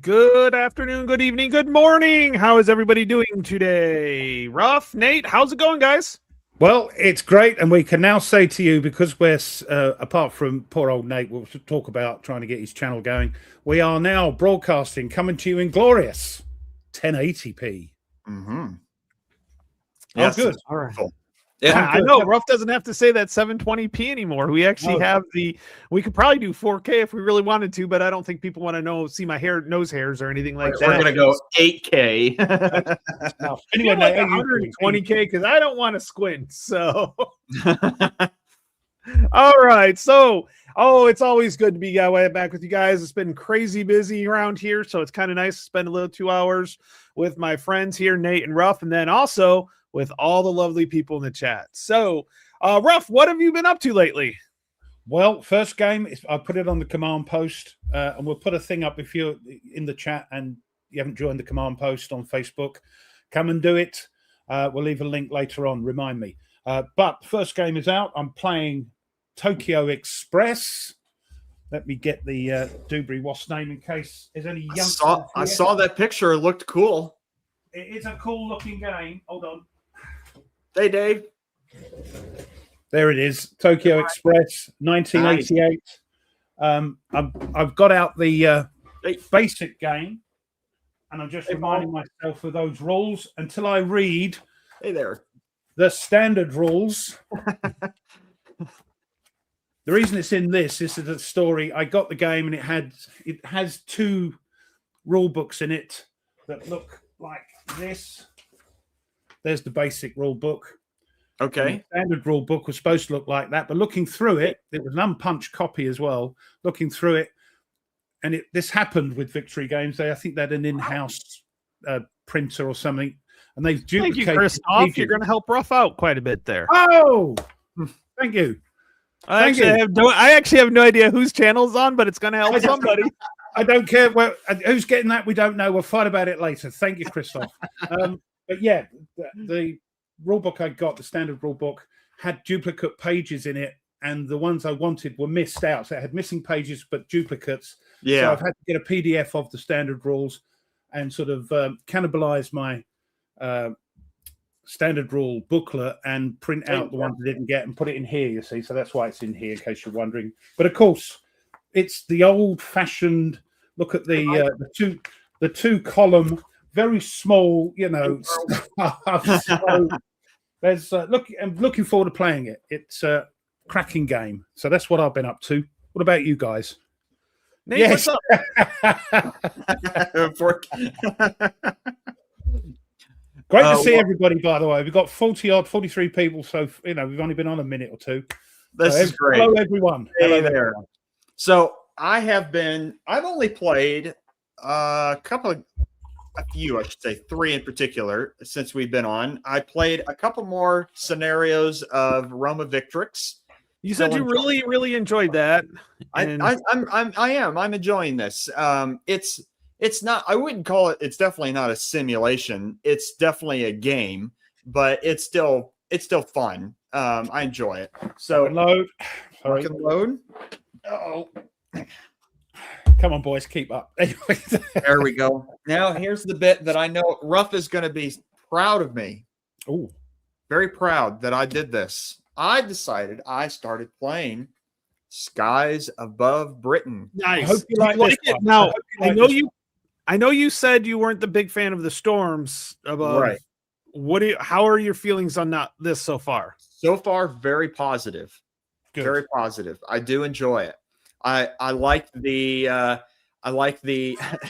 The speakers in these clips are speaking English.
Good afternoon, good evening, good morning. How is everybody doing today? Ruff, Nate, how's it going, guys? Well, it's great, and we can now say to you, because we're apart from poor old Nate, we'll talk about trying to get his channel going. We are now broadcasting, coming to you in glorious 1080p. Mm-hmm. Yes, good. All right. Cool. Yeah, I know. Ruff doesn't have to say that 720p anymore. We actually have we could probably do 4K if we really wanted to, but I don't think people want to see my nose hairs or anything like that. We're going to go 8K. Anyway, like 120K because I don't want to squint. So, all right. So, it's always good to be back with you guys. It's been crazy busy around here, so it's kind of nice to spend a little 2 hours with my friends here, Nate and Ruff, and then also with all the lovely people in the chat. So, Ruff, what have you been up to lately? Well, first game, I put it on the command post, and we'll put a thing up if you're in the chat and you haven't joined the command post on Facebook. Come and do it. We'll leave a link later on. Remind me. But first game is out. I'm playing Tokyo Express. Let me get the Dewberry Wasp name in case there's any youngsters. I saw that picture. It looked cool. It is a cool looking game. Hold on. Hey, Dave. There it is. Tokyo Express, 1988. Nice. I've got out the basic game, and I'm just reminding myself of those rules until I read the standard rules. The reason it's in this is the story. I got the game, and it has 2 rule books in it that look like this. There's the basic rule book. Okay. The standard rule book was supposed to look like that, but looking through it, it was an unpunched copy as well. Looking through it, and this happened with Victory Games. I think they had an in-house printer or something, and they've duplicated. Thank you, Christoph. You're going to help Ruff out quite a bit there. Oh, thank you. I actually have no idea whose channel's on, but it's going to help somebody. I don't care who's getting that. We don't know. We'll fight about it later. Thank you, Christoph. But yeah, the rule book I got, the standard rule book, had duplicate pages in it, and the ones I wanted were missed out. So it had missing pages, but duplicates. Yeah. So I've had to get a PDF of the standard rules and sort of cannibalize my standard rule booklet and print out the ones I didn't get and put it in here, you see. So that's why it's in here, in case you're wondering. But of course, it's the old-fashioned, look at the two column, very small, so there's I'm looking forward to playing it. It's a cracking game. So that's what I've been up to. What about you guys? Nate, yes. Great to see everybody, by the way. We've got 43 people, so we've only been on a minute or two. This is great. Hello, everyone. Hey hello there. Everyone. So I've only played a few, I should say 3 in particular, since we've been on. I played a couple more scenarios of Roma Victrix. You said you really, really enjoyed that. I'm enjoying this. It's not, I wouldn't call it, it's definitely not a simulation. It's definitely a game, but it's still fun. I enjoy it. So load. Sorry. Load. Oh. Come on, boys, keep up. Anyway. There we go. Now, here's the bit that I know Ruff is going to be proud of me. Oh, very proud that I did this. I started playing Skies Above Britain. Nice. I hope you like it. Now, I know you said you weren't the big fan of the storms above. Right. How are your feelings on this so far? So far, very positive. Good. Very positive. I do enjoy it. I like the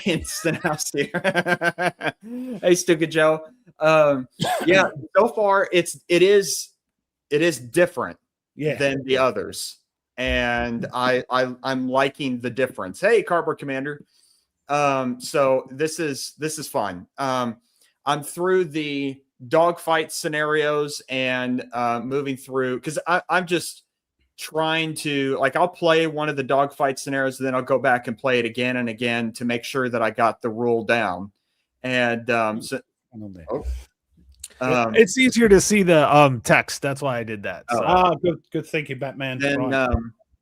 instant house here. Hey, Stuka Joe. Yeah, so far it is different than the others. and I'm liking the difference. Hey, Cardboard Commander. So this is fun. I'm through the dogfight scenarios and moving through because I'm just trying to, like, I'll play one of the dogfight scenarios, and then I'll go back and play it again and again to make sure that I got the rule down. And it's easier to see the text. That's why I did that. So. Good thinking, Batman. Then Right.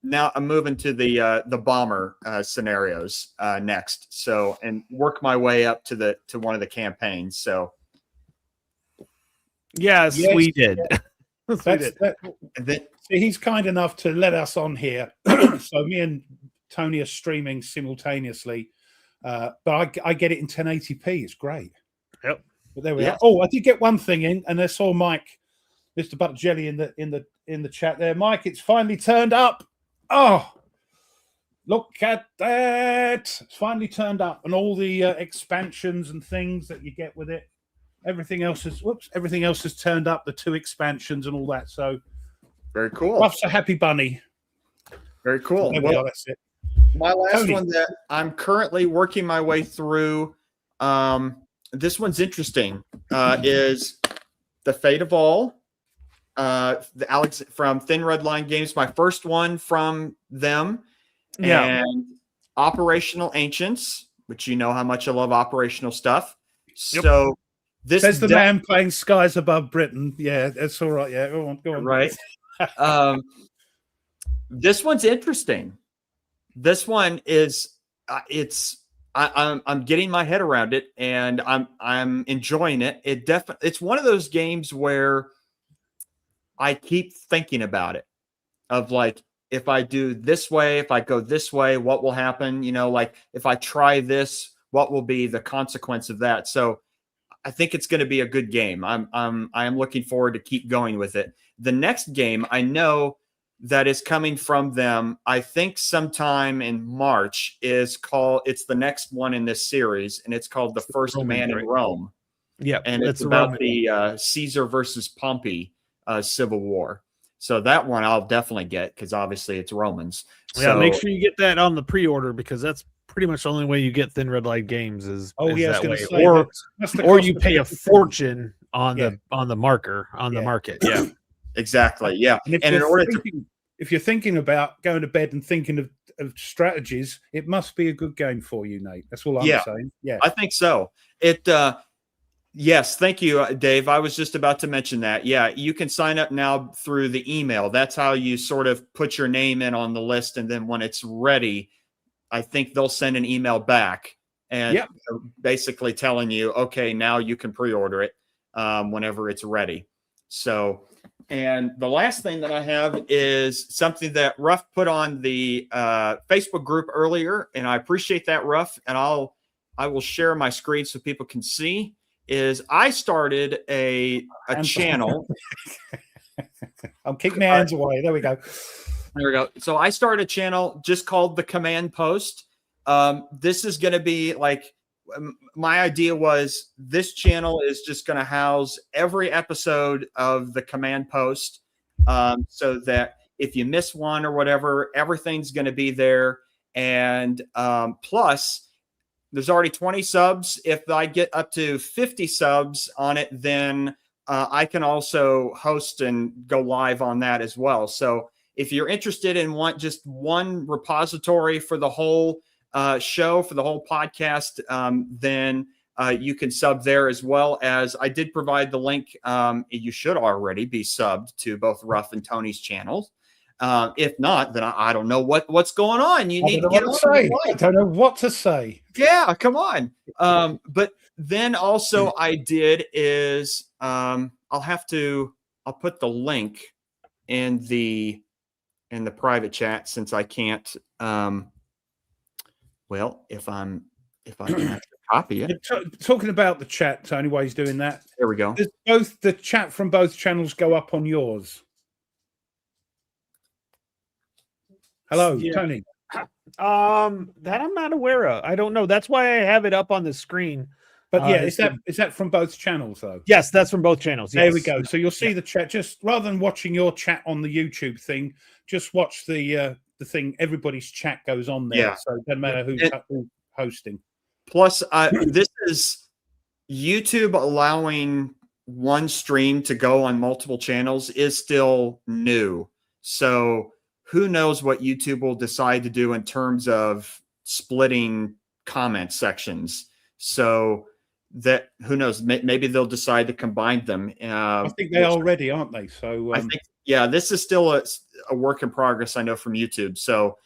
now I'm moving to the bomber scenarios next. So, and work my way up to one of the campaigns. So yes, we did. See, he's kind enough to let us on here. So me and Tony are streaming simultaneously, but I get it in 1080p. It's great. Yep. But there we are. Oh, I did get one thing in, and I saw Mike, Mr. Butter Jelly, in the chat there. Mike, it's finally turned up. Oh, look at that! It's finally turned up, and all the expansions and things that you get with it. Everything else has turned up. The 2 expansions and all that. So very cool. Ruff's a happy bunny. Very cool. Well, that's it. My last one that I'm currently working my way through. This one's interesting. Is The Fate of All. The Alex from Thin Red Line Games, my first one from them. Yeah. And Operational Ancients, which you know how much I love operational stuff. Yep. So this is the man playing Skies Above Britain. Yeah, that's all right. Yeah, go on. Right. This one's interesting. This one is I'm getting my head around it, and I'm enjoying it. It's one of those games where I keep thinking about it, of like, if I do this way, if I go this way, what will happen? You know, like if I try this, what will be the consequence of that? So I think it's going to be a good game. I am looking forward to keep going with it. The next game I know that is coming from them, I think sometime in March, it's the next one in this series, and it's called The First Man in Rome. Yeah, and it's about the Caesar versus Pompey civil war. So that one I'll definitely get, because obviously it's Romans. Yeah, make sure you get that on the pre-order, because that's pretty much the only way you get Thin Red Line Games is that way. Or you pay a fortune on the marker on the market. Yeah, exactly. Yeah, and if you're thinking about going to bed and thinking of strategies, it must be a good game for you, Nate. That's all I'm saying. Yeah, I think so. Yes, thank you, Dave. I was just about to mention that. Yeah, you can sign up now through the email. That's how you sort of put your name in on the list, and then when it's ready, I think they'll send an email back and basically telling you, okay, now you can pre-order it whenever it's ready. So, and the last thing that I have is something that Ruff put on the Facebook group earlier, and I appreciate that, Ruff. And I will share my screen so people can see. Is I started a channel. I'm kicking my hands away. There we go. There we go. So I started a channel just called The Command Post. This is going to be like, my idea was this channel is just going to house every episode of The Command Post, so that if you miss one or whatever, everything's going to be there. And plus, there's already 20 subs. If I get up to 50 subs on it, then I can also host and go live on that as well. So if you're interested and want just one repository for the whole show, for the whole podcast, then you can sub there, as well as I did provide the link. You should already be subbed to both Ruff and Tony's channels. If not, then I don't know what's going on. You need to get on. I don't know what to say. Yeah, come on. But then also I did is I'll put the link in the private chat, since I can't. Well, if I can actually copy it. Talking about the chat, Tony, while he's doing that. There we go. Both the chat from both channels go up on yours. Hello, Tony. That I'm not aware of. I don't know. That's why I have it up on the screen. But yeah, is that from both channels though? Yes, that's from both channels. Yes. There we go. So you'll see the chat. Just rather than watching your chat on the YouTube thing, just watch the thing. Everybody's chat goes on there, Yeah. so it doesn't matter who's hosting. Plus, this is YouTube allowing one stream to go on multiple channels is still new. So who knows what YouTube will decide to do in terms of splitting comment sections. So that who knows, maybe they'll decide to combine them. I think they already, aren't they? So I think, yeah, this is still a work in progress, I know, from YouTube. So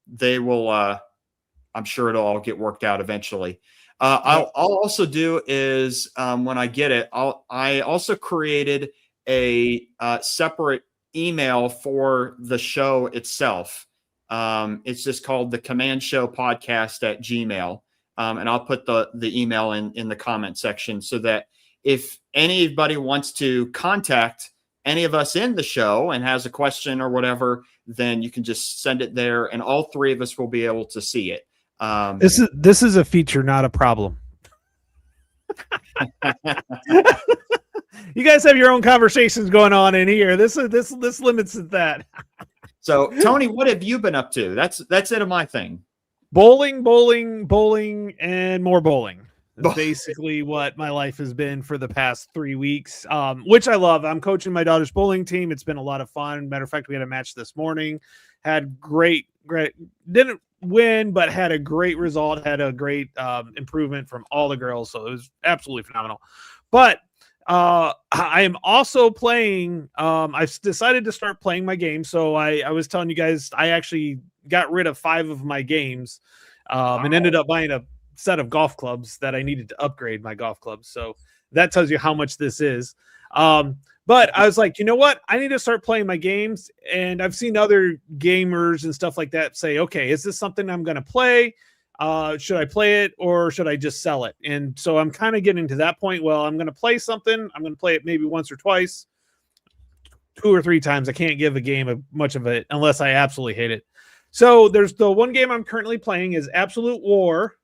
they will, I'm sure it'll all get worked out eventually. I'll also do is when I get it, I also created a separate email for the show itself. It's just called the Command Show Podcast at Gmail. And I'll put the email in the comment section so that if anybody wants to contact any of us in the show and has a question or whatever, then you can just send it there and all three of us will be able to see it. This is a feature, not a problem. You guys have your own conversations going on in here. This limits it that. So Tony, what have you been up to? That's it of my thing. Bowling, and more bowling. That's basically what my life has been for the past 3 weeks, which I love. I'm coaching my daughter's bowling team. It's been a lot of fun. Matter of fact, we had a match this morning. Had great. Didn't win, but had a great result. Had a great improvement from all the girls. So it was absolutely phenomenal. But I am also playing. I've decided to start playing my game. So I was telling you guys, I actually got rid of 5 of my games and ended up buying a set of golf clubs that I needed to upgrade my golf clubs. So that tells you how much this is. But I was like, you know what? I need to start playing my games. And I've seen other gamers and stuff like that say, okay, is this something I'm going to play? Should I play it or should I just sell it? And so I'm kind of getting to that point. Well, I'm going to play something. I'm going to play it maybe once or twice, 2 or 3 times. I can't give a game much of it unless I absolutely hate it. So there's the one game I'm currently playing is Absolute War.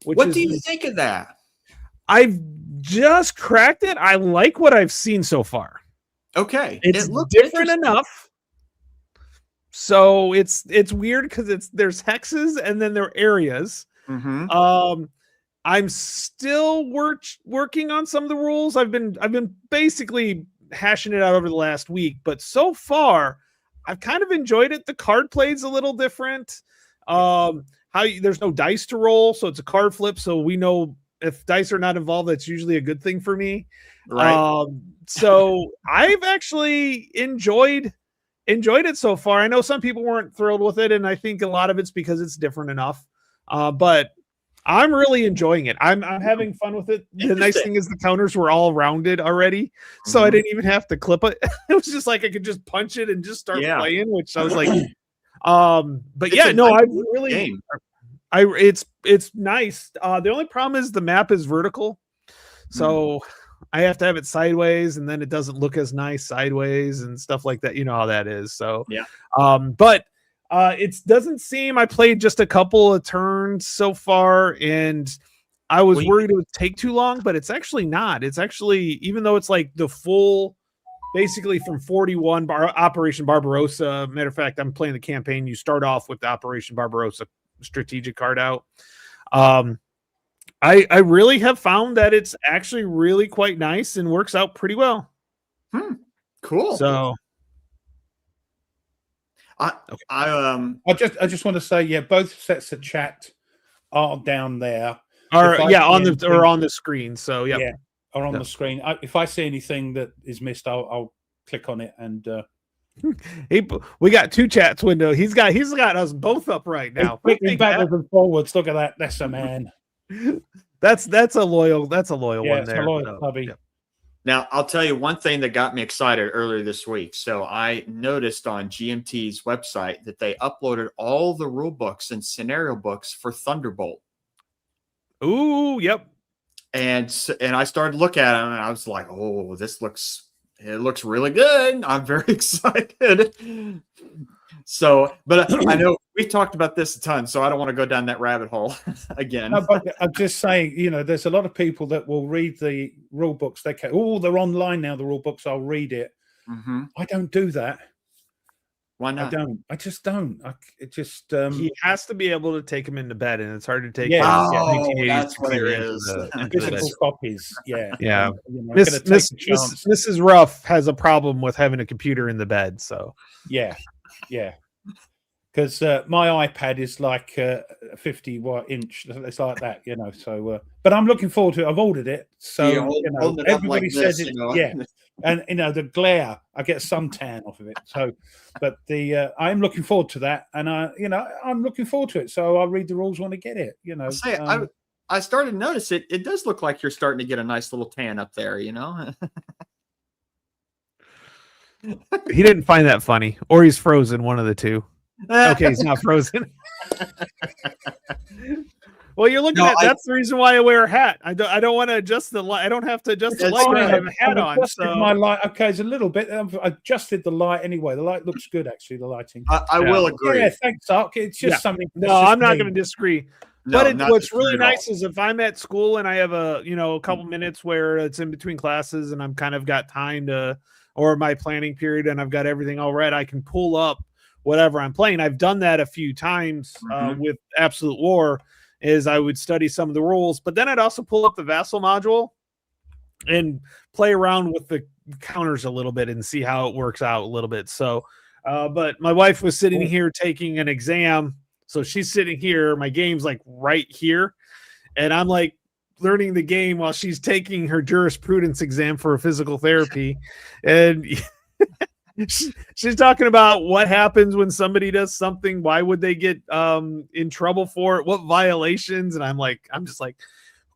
What do you think of that? I've just cracked it. I like what I've seen so far. Okay. It's different enough. So it's weird because there's hexes and then there are areas. Mm-hmm. I'm still working on some of the rules. I've been basically hashing it out over the last week, but so far I've kind of enjoyed it. The card play's a little different. There's no dice to roll, so it's a card flip. So we know if dice are not involved, that's usually a good thing for me. Right. So I've actually enjoyed it so far. I know some people weren't thrilled with it, and I think a lot of it's because it's different enough. But I'm really enjoying it. I'm having fun with it. The nice thing is the counters were all rounded already, so I didn't even have to clip it. It was just like I could just punch it and just start playing, which I was like, but it's I really, it's nice. The only problem is the map is vertical, so I have to have it sideways, and then it doesn't look as nice sideways and stuff like that. You know how that is. So but it doesn't seem. I played just a couple of turns so far, and I was worried it would take too long, but it's actually not. It's actually, even though it's like the full, basically from 41 Operation Barbarossa. Matter of fact, I'm playing the campaign. You start off with the Operation Barbarossa strategic card out. I really have found that it's actually really quite nice and works out pretty well. Cool. So I just want to say, both sets of chat are down there. On the screen. So are on the screen. If I see anything that is missed, I'll click on it and. We got 2 chats window. He's got us both up right now. Backwards and forwards. Look at that. That's a man. That's a loyal one there. A loyal puppy. Yeah. Now, I'll tell you one thing that got me excited earlier this week. So I noticed on GMT's website that they uploaded all the rule books and scenario books for Thunderbolt. Ooh, yep. And I started to look at them, and I was like, "Oh, it looks really good." I'm very excited. So, but I know we've talked about this a ton, so I don't want to go down that rabbit hole again. No, but I'm just saying, there's a lot of people that will read the rule books. They're online now, the rule books. I'll read it. Mm-hmm. I don't do that. Why not? I don't. I just don't. It just. He has to be able to take him into bed, and it's hard to take. Yeah. That's what it is. Physical copies. Yeah. Yeah. Mrs. Mrs. Ruff has a problem with having a computer in the bed. So Yeah. Because my iPad is like 50 inch. It's like that, So, but I'm looking forward to it. I've ordered it, so hold it up everybody like says this, it. Yeah, and the glare, I get suntan off of it. So, but I'm looking forward to that, and I'm looking forward to it. So I'll read the rules when I get it. I started to notice it. It does look like you're starting to get a nice little tan up there. he didn't find that funny, or he's frozen. One of the two. Okay, he's not frozen. Well, you're looking at that's the reason why I wear a hat. I don't want to adjust the light. I don't have to adjust the light. I have a hat on. So my light, okay, it's a little bit. I've adjusted the light anyway. The light looks good, actually. The lighting. I will agree. Yeah, thanks, Ark. It's just something. No, I'm not going to disagree. No, but what's really nice is if I'm at school and I have a couple minutes where it's in between classes and I'm kind of got time to, or my planning period, and I've got everything all read, I can pull up whatever I'm playing. I've done that a few times with Absolute War. Is I would study some of the rules, but then I'd also pull up the Vassal module and play around with the counters a little bit and see how it works out a little bit. So, but my wife was sitting here taking an exam. So she's sitting here, my game's like right here. And I'm like learning the game while she's taking her jurisprudence exam for a physical therapy. And she's talking about what happens when somebody does something. Why would they get in trouble for it? What violations? And I'm just like,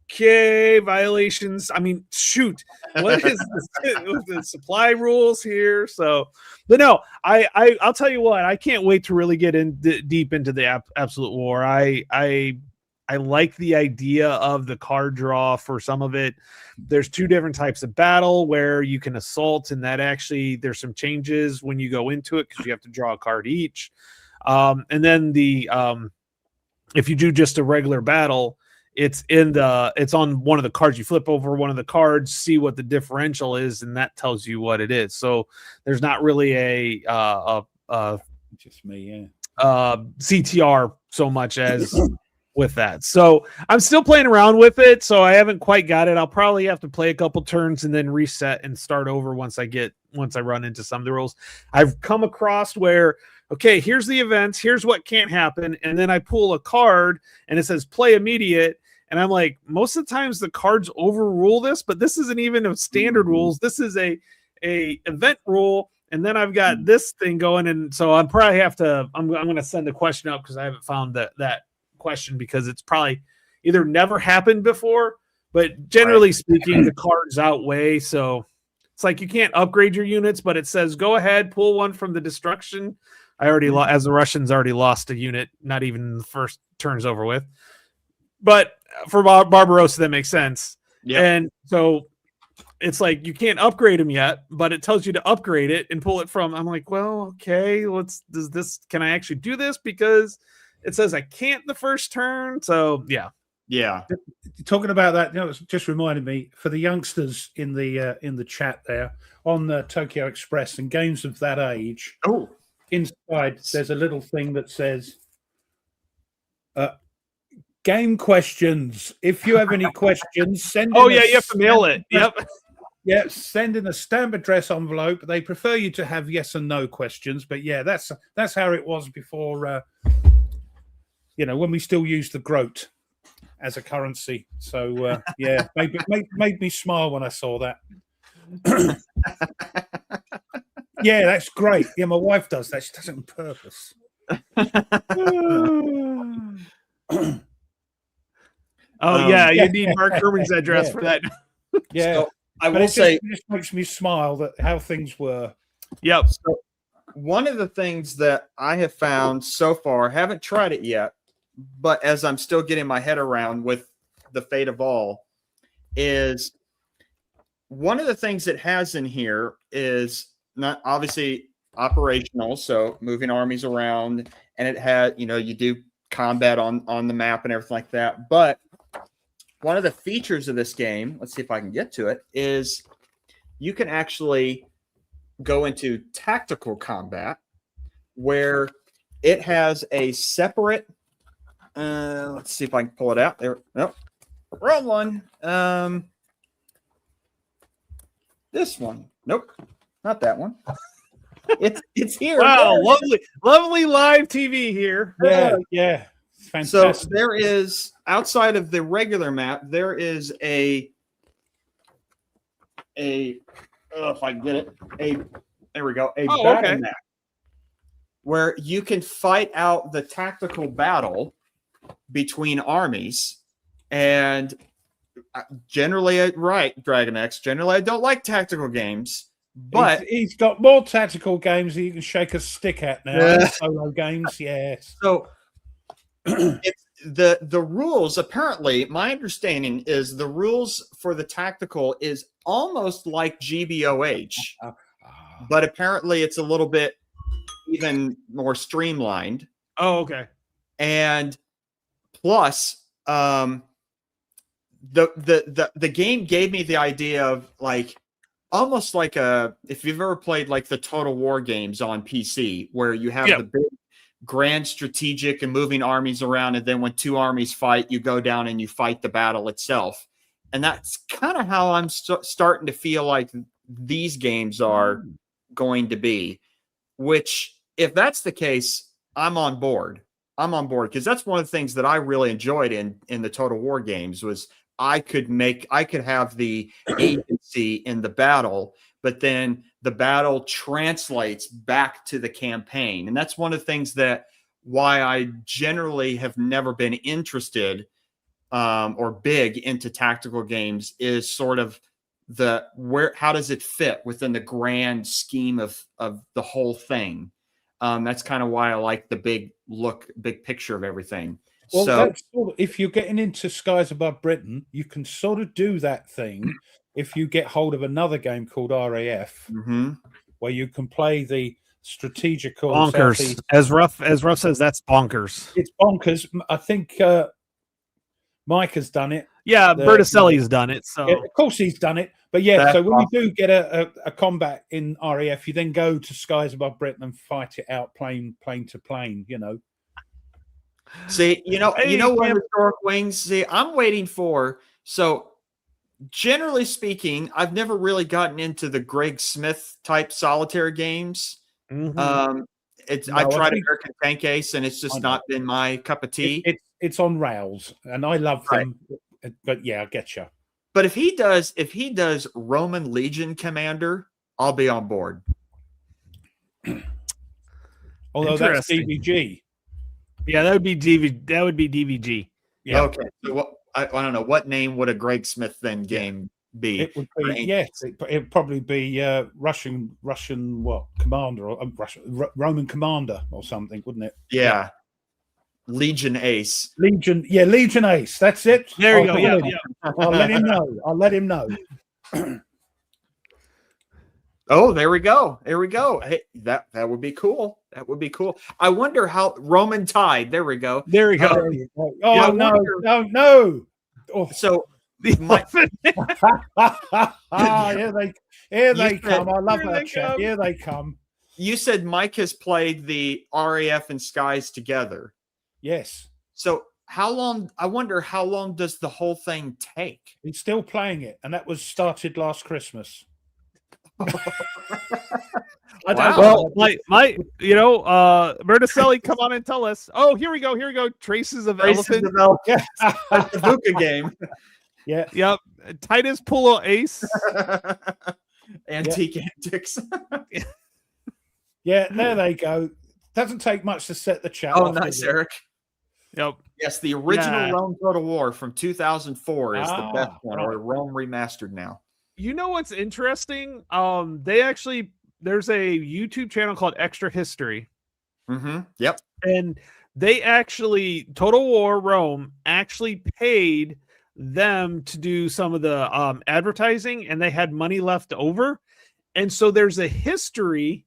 okay, violations. I mean, shoot, what is the supply rules here? So, but no, I'll tell you what, I can't wait to really get in deep into the Absolute War. I like the idea of the card draw for some of it. There's two different types of battle where you can assault, and that actually there's some changes when you go into it because you have to draw a card each. And then if you do just a regular battle, it's on one of the cards. You flip over one of the cards, see what the differential is, and that tells you what it is. So there's not really just me, CTR so much as with that. So I'm still playing around with it. So I haven't quite got it. I'll probably have to play a couple turns and then reset and start over once I run into some of the rules. I've come across where, okay, here's the events, here's what can't happen. And then I pull a card and it says play immediate. And I'm like, most of the times the cards overrule this, but this isn't even a standard rules. This is a event rule. And then I've got this thing going. And so I'm probably I'm going to send a question up because I haven't found that question, because it's probably either never happened before, but generally speaking, the cards outweigh. So it's like you can't upgrade your units, but it says go ahead, pull one from the destruction. I already as the Russians already lost a unit, not even the first turn's over with. But for Barbarossa, that makes sense. Yeah. And so it's like you can't upgrade them yet, but it tells you to upgrade it and pull it from. I'm like, well, okay, can I actually do this? Because it says I can't the first turn. So yeah. Talking about that, it just reminded me for the youngsters in the chat there on the Tokyo Express and games of that age. Oh, inside there's a little thing that says game questions. If you have any questions, send. You have to mail it. Yep. Yeah, send in a stamp address envelope. They prefer you to have yes and no questions, but yeah, that's how it was before. When we still used the groat as a currency. So, made me smile when I saw that. Yeah, that's great. Yeah, my wife does that. She does it on purpose. You need Mark Herman's address for that. Yeah. So I will say, it just makes me smile that how things were. Yep. So one of the things that I have found so far, haven't tried it yet, but as I'm still getting my head around with the Fate of All, is one of the things it has in here is not obviously operational, so moving armies around, and it had, you do combat on the map and everything like that. But one of the features of this game, let's see if I can get to it, is you can actually go into tactical combat where it has a separate let's see if I can pull it out there. Nope. Wrong one. This one. Nope. Not that one. It's here. Wow, lovely live TV here. Yeah. So Fantastic. there is, outside of the regular map, there is if I can get it, there we go, a battle map where you can fight out the tactical battle between armies. And generally, right, Dragon X, generally I don't like tactical games, but he's got more tactical games that you can shake a stick at now. Yeah. Solo games, yes. So it's the rules, apparently, my understanding is the rules for the tactical is almost like GBOH, but apparently it's a little bit even more streamlined. Oh, okay. And plus, the game gave me the idea of like almost like if you've ever played like the Total War games on PC, where you have the big grand strategic and moving armies around, and then when two armies fight, you go down and you fight the battle itself. And that's kind of how I'm starting to feel like these games are going to be, which if that's the case, I'm on board. Because that's one of the things that I really enjoyed in the Total War games was I could have the agency in the battle, but then the battle translates back to the campaign. And that's one of the things why I generally have never been interested or big into tactical games is sort of how does it fit within the grand scheme of the whole thing. That's kind of why I like the big picture of everything. Well, so that's if you're getting into Skies Above Britain, you can sort of do that thing if you get hold of another game called RAF, where you can play the strategical bonkers. Southeast. As Ruff says, that's bonkers. It's bonkers. I think Mike has done it. Yeah, Berticelli's done it. So yeah, of course he's done it. But yeah, That's so when awesome. you do get a combat in RAF, you then go to Skies Above Britain and fight it out plane to plane, See, what Historic Wings, see, I'm waiting for. So generally speaking, I've never really gotten into the Greg Smith type solitaire games. I've tried American Tank Ace, and it's just not been my cup of tea. It's on rails, and I love them. But yeah, I get you. But if he does Roman Legion Commander, I'll be on board. Although that's DVG. Yeah, that would be DVG. Yeah. Okay. So I don't know, what name would a Greg Smith then game be? It would be it'd probably be Russian commander or Roman commander or something, wouldn't it? Yeah. Legion Ace. Legion Ace. That's it. There you go. Yeah. I'll let him know. Oh, there we go. Hey, that would be cool. That would be cool. I wonder how Roman Tide. There we go. There we go. Oh, no. Oh. So here they come. I love that chat. Here they come. You said Mike has played the RAF and Skies together. Yes. So how long? I wonder how long does the whole thing take? He's still playing it, and that was started last Christmas. Berticelli, come on and tell us. Oh, here we go. Traces of Elephant. The VUCA game. Yeah. Yep. Titus Pulo Ace. Antique Antics. Yeah, there they go. Doesn't take much to set the chat. Oh, nice, Eric. Yep. Yes, the original Rome Total War from 2004 is the best one, or Rome Remastered now. You know what's interesting? There's a YouTube channel called Extra History. Yep. And they actually, Total War Rome actually paid them to do some of the advertising, and they had money left over. And so there's a history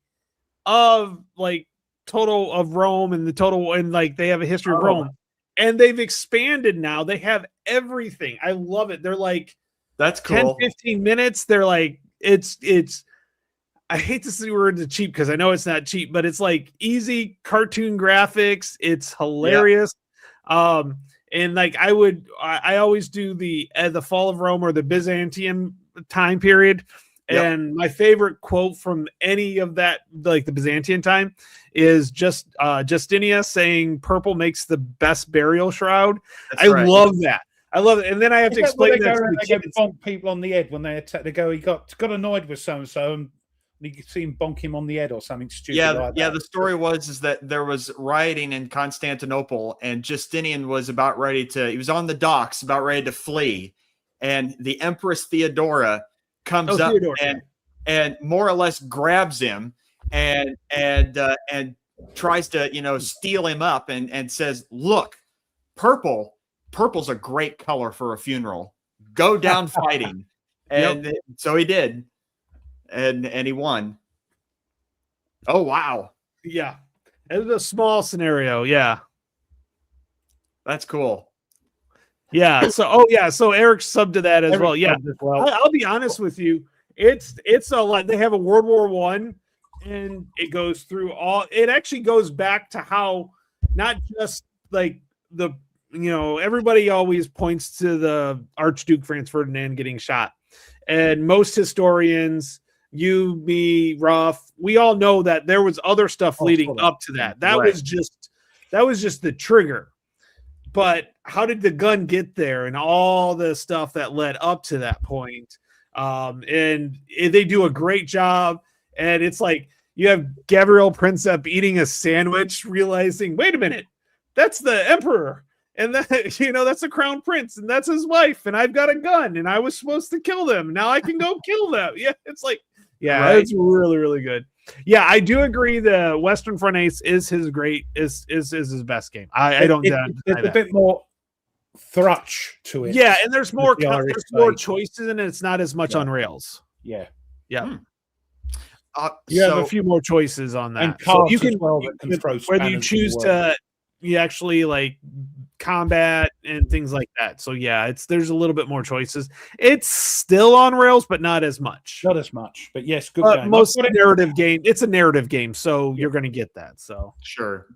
of like total of Rome and the total, and like they have a history of Oh. Rome, and they've expanded now. They have everything. I love it. They're like That's 10, cool. 15 minutes. They're like, it's, I hate to say the word cheap because I know it's not cheap, but it's like easy cartoon graphics. It's hilarious. And like I always do the fall of Rome or the Byzantium time period. Yep. And my favorite quote from any of that, like the Byzantine time, is just Justinian saying purple makes the best burial shroud. That's I right. love that. I love it. And then I have to explain that to the They go kids. bonk people on the head when they attack. They go, he got annoyed with so and so, and you can see him bonk him on the head or something stupid. Yeah, like yeah. that. The story is that there was rioting in Constantinople, and Justinian was about ready to. He was on the docks, about ready to flee, and the Empress Theodora comes up and more or less grabs him and tries to steal him up and says, "Look, purple's a great color for a funeral. Go down fighting." And so he did, and he won. Oh wow. Yeah. It was a small scenario. Yeah. That's cool. Yeah. So so Eric subbed to that as well. Yeah. I'll be honest with you. It's a lot. They have a World War I, and it goes through it actually goes back to how not just like everybody always points to the Archduke Franz Ferdinand getting shot. And most historians, you, me, Ruff, we all know that there was other stuff leading up to that. That was just the trigger. But how did the gun get there and all the stuff that led up to that point? And they do a great job. And it's like you have Gabriel Princip eating a sandwich, realizing, wait a minute, that's the emperor. And that, that's the crown prince, and that's his wife, and I've got a gun, and I was supposed to kill them. Now I can go kill them. Yeah, it's like, it's really, really good. Yeah, I do agree. The Western Front Ace is his his best game. I don't. There's a bit more thrutch to it. Yeah, and there's more choices, and it's not as much on rails. Yeah. You have a few more choices on that. And so you can, whether you choose to, you actually like combat and things like that. So yeah, there's a little bit more choices. It's still on rails, but not as much. Not as much, but yes, good game. Most narrative game. It's a narrative game, so you're going to get that. So sure.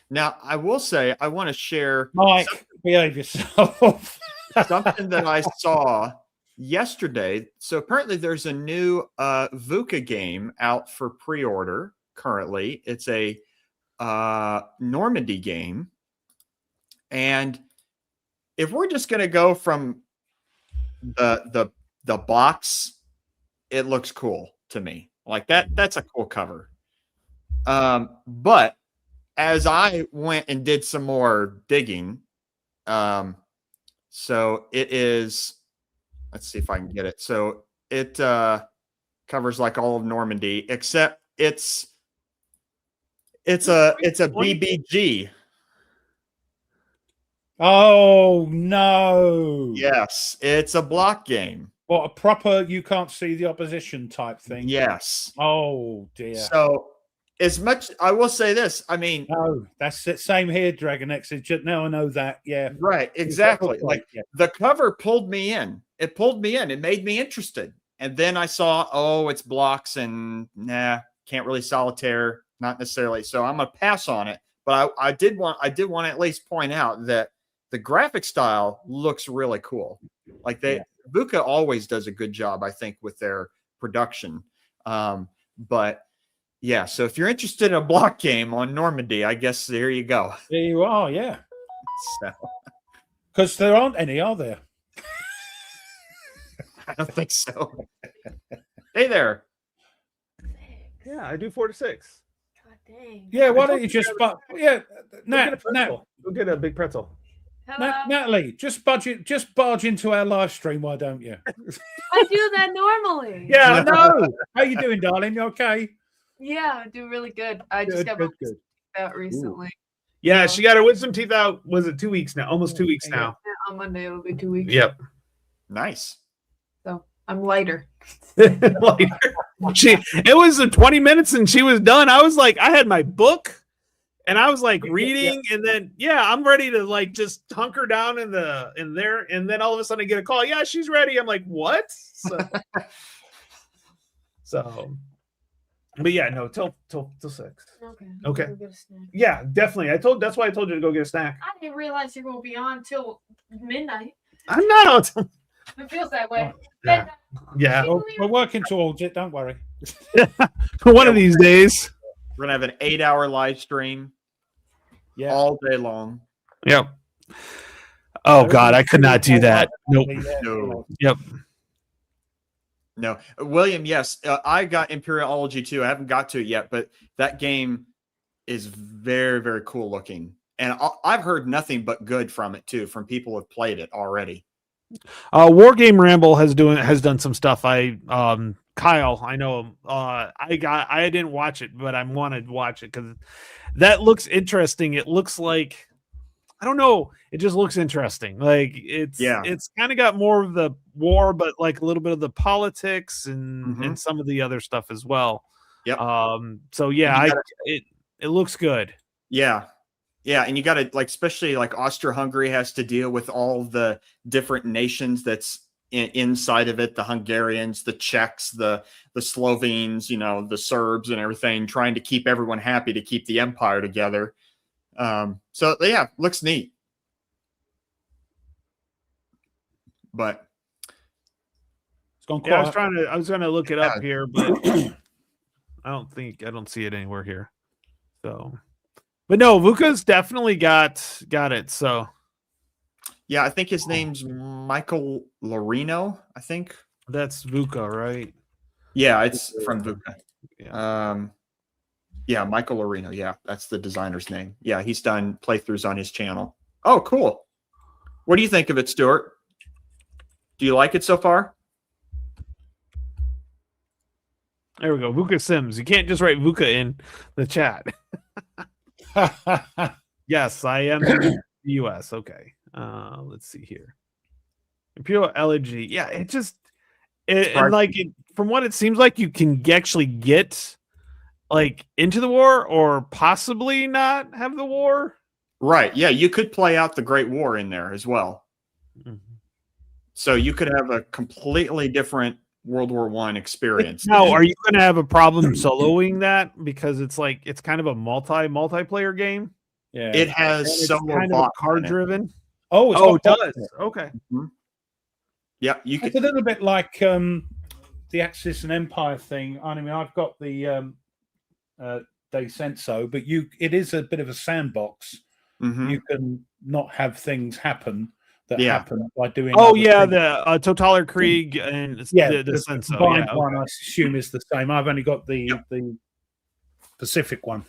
Now I will say I want to share, Mike, behave yourself. something that I saw yesterday. So apparently there's a new VUCA game out for pre-order currently. It's a Normandy game. And if we're just going to go from the box, it looks cool to me. Like that's a cool cover. But as I went and did some more digging, so it is, let's see if I can get it. So it covers like all of Normandy, except it's a BBG. Oh no! Yes, it's a block game. What, a proper you can't see the opposition type thing? Yes. Oh dear. So as much, I will say this. I mean, no, that's the same here, Dragon X. Now I know that. Yeah. Right. Exactly. Like the cover pulled me in. It pulled me in. It made me interested. And then I saw, oh, it's blocks and can't really solitaire. Not necessarily. So I'm gonna pass on it. But I did want to at least point out that the graphic style looks really cool. Like VUCA always does a good job, I think, with their production. But yeah, so if you're interested in a block game on Normandy, I guess there you go. There you are, yeah. Because there aren't any, are there? I don't think so. Hey there. yeah, I do 4 to 6. God dang. Yeah, why don't you just Nat, Go get a big pretzel. Hello. Natalie, just barge into our live stream, why don't you? I do that normally. Yeah, I know. How you doing, darling? You okay? Yeah, I do really good. I just got my wisdom teeth out recently. Yeah, she got her wisdom teeth out. Was it 2 weeks now? Almost 2 weeks now. On Monday it'll be 2 weeks. Yep. Nice. So I'm lighter. Lighter. It was 20 minutes and she was done. I was like, I had my book and I was like reading, and then I'm ready to like just hunker down in there, and then all of a sudden I get a call. Yeah, she's ready. I'm like, what? So but yeah, no, till 6. Okay. Okay. Go get a snack. Yeah, definitely. That's why I told you to go get a snack. I didn't realize you're gonna be on till midnight. I'm not. It feels that way. Yeah. Yeah. We're working towards it. Don't worry. One of these days. We're gonna have an 8-hour live stream Yeah. all day long. Yep. Oh God, I could not do that. Nope. No. Yep. No, William. Yes, I got Imperiology too. I haven't got to it yet, but that game is very, very cool looking, and I've heard nothing but good from it too, from people who've played it already. War Game Ramble has done some stuff. Kyle, I know him. I didn't watch it, but I wanted to watch it because that looks interesting. It looks like, I don't know. It just looks interesting. Like it's kind of got more of the war, but like a little bit of the politics and some of the other stuff as well. Yep. So yeah, it looks good. Yeah. Yeah, and you got to like, especially like Austria-Hungary has to deal with all the different nations that's inside of it, the Hungarians, the Czechs, the Slovenes, the Serbs and everything, trying to keep everyone happy to keep the empire together. So yeah, looks neat. But it's gone yeah, quiet. I was trying to look it up here, but I don't see it anywhere here. So, but no, Vuka's definitely got it. So yeah, I think his name's Michael Lorino, I think. That's Vuka, right? Yeah, it's from Vuka. Yeah. Yeah, Michael Lorino. Yeah, that's the designer's name. Yeah, he's done playthroughs on his channel. Oh, cool. What do you think of it, Stuart? Do you like it so far? There we go. Vuka Sims. You can't just write Vuka in the chat. Yes, I am in the US. Okay. Let's see here. Imperial Elegy. Yeah, from what it seems like, you can actually get like into the war or possibly not have the war. Right. Yeah, you could play out the Great War in there as well. Mm-hmm. So you could have a completely different World War I experience. Now, are you going to have a problem soloing that because it's kind of a multiplayer game? Yeah, it has solo kind of card driven. Oh, it does. Okay. Mm-hmm. Yeah, you could. It's a little bit like the Axis and Empire thing. I mean, I've got the Descenso, but it is a bit of a sandbox. Mm-hmm. You can not have things happen that happen by doing. Oh yeah, things. The Totaler Krieg and the Descenso. Combined one, I assume, is the same. I've only got the Pacific one.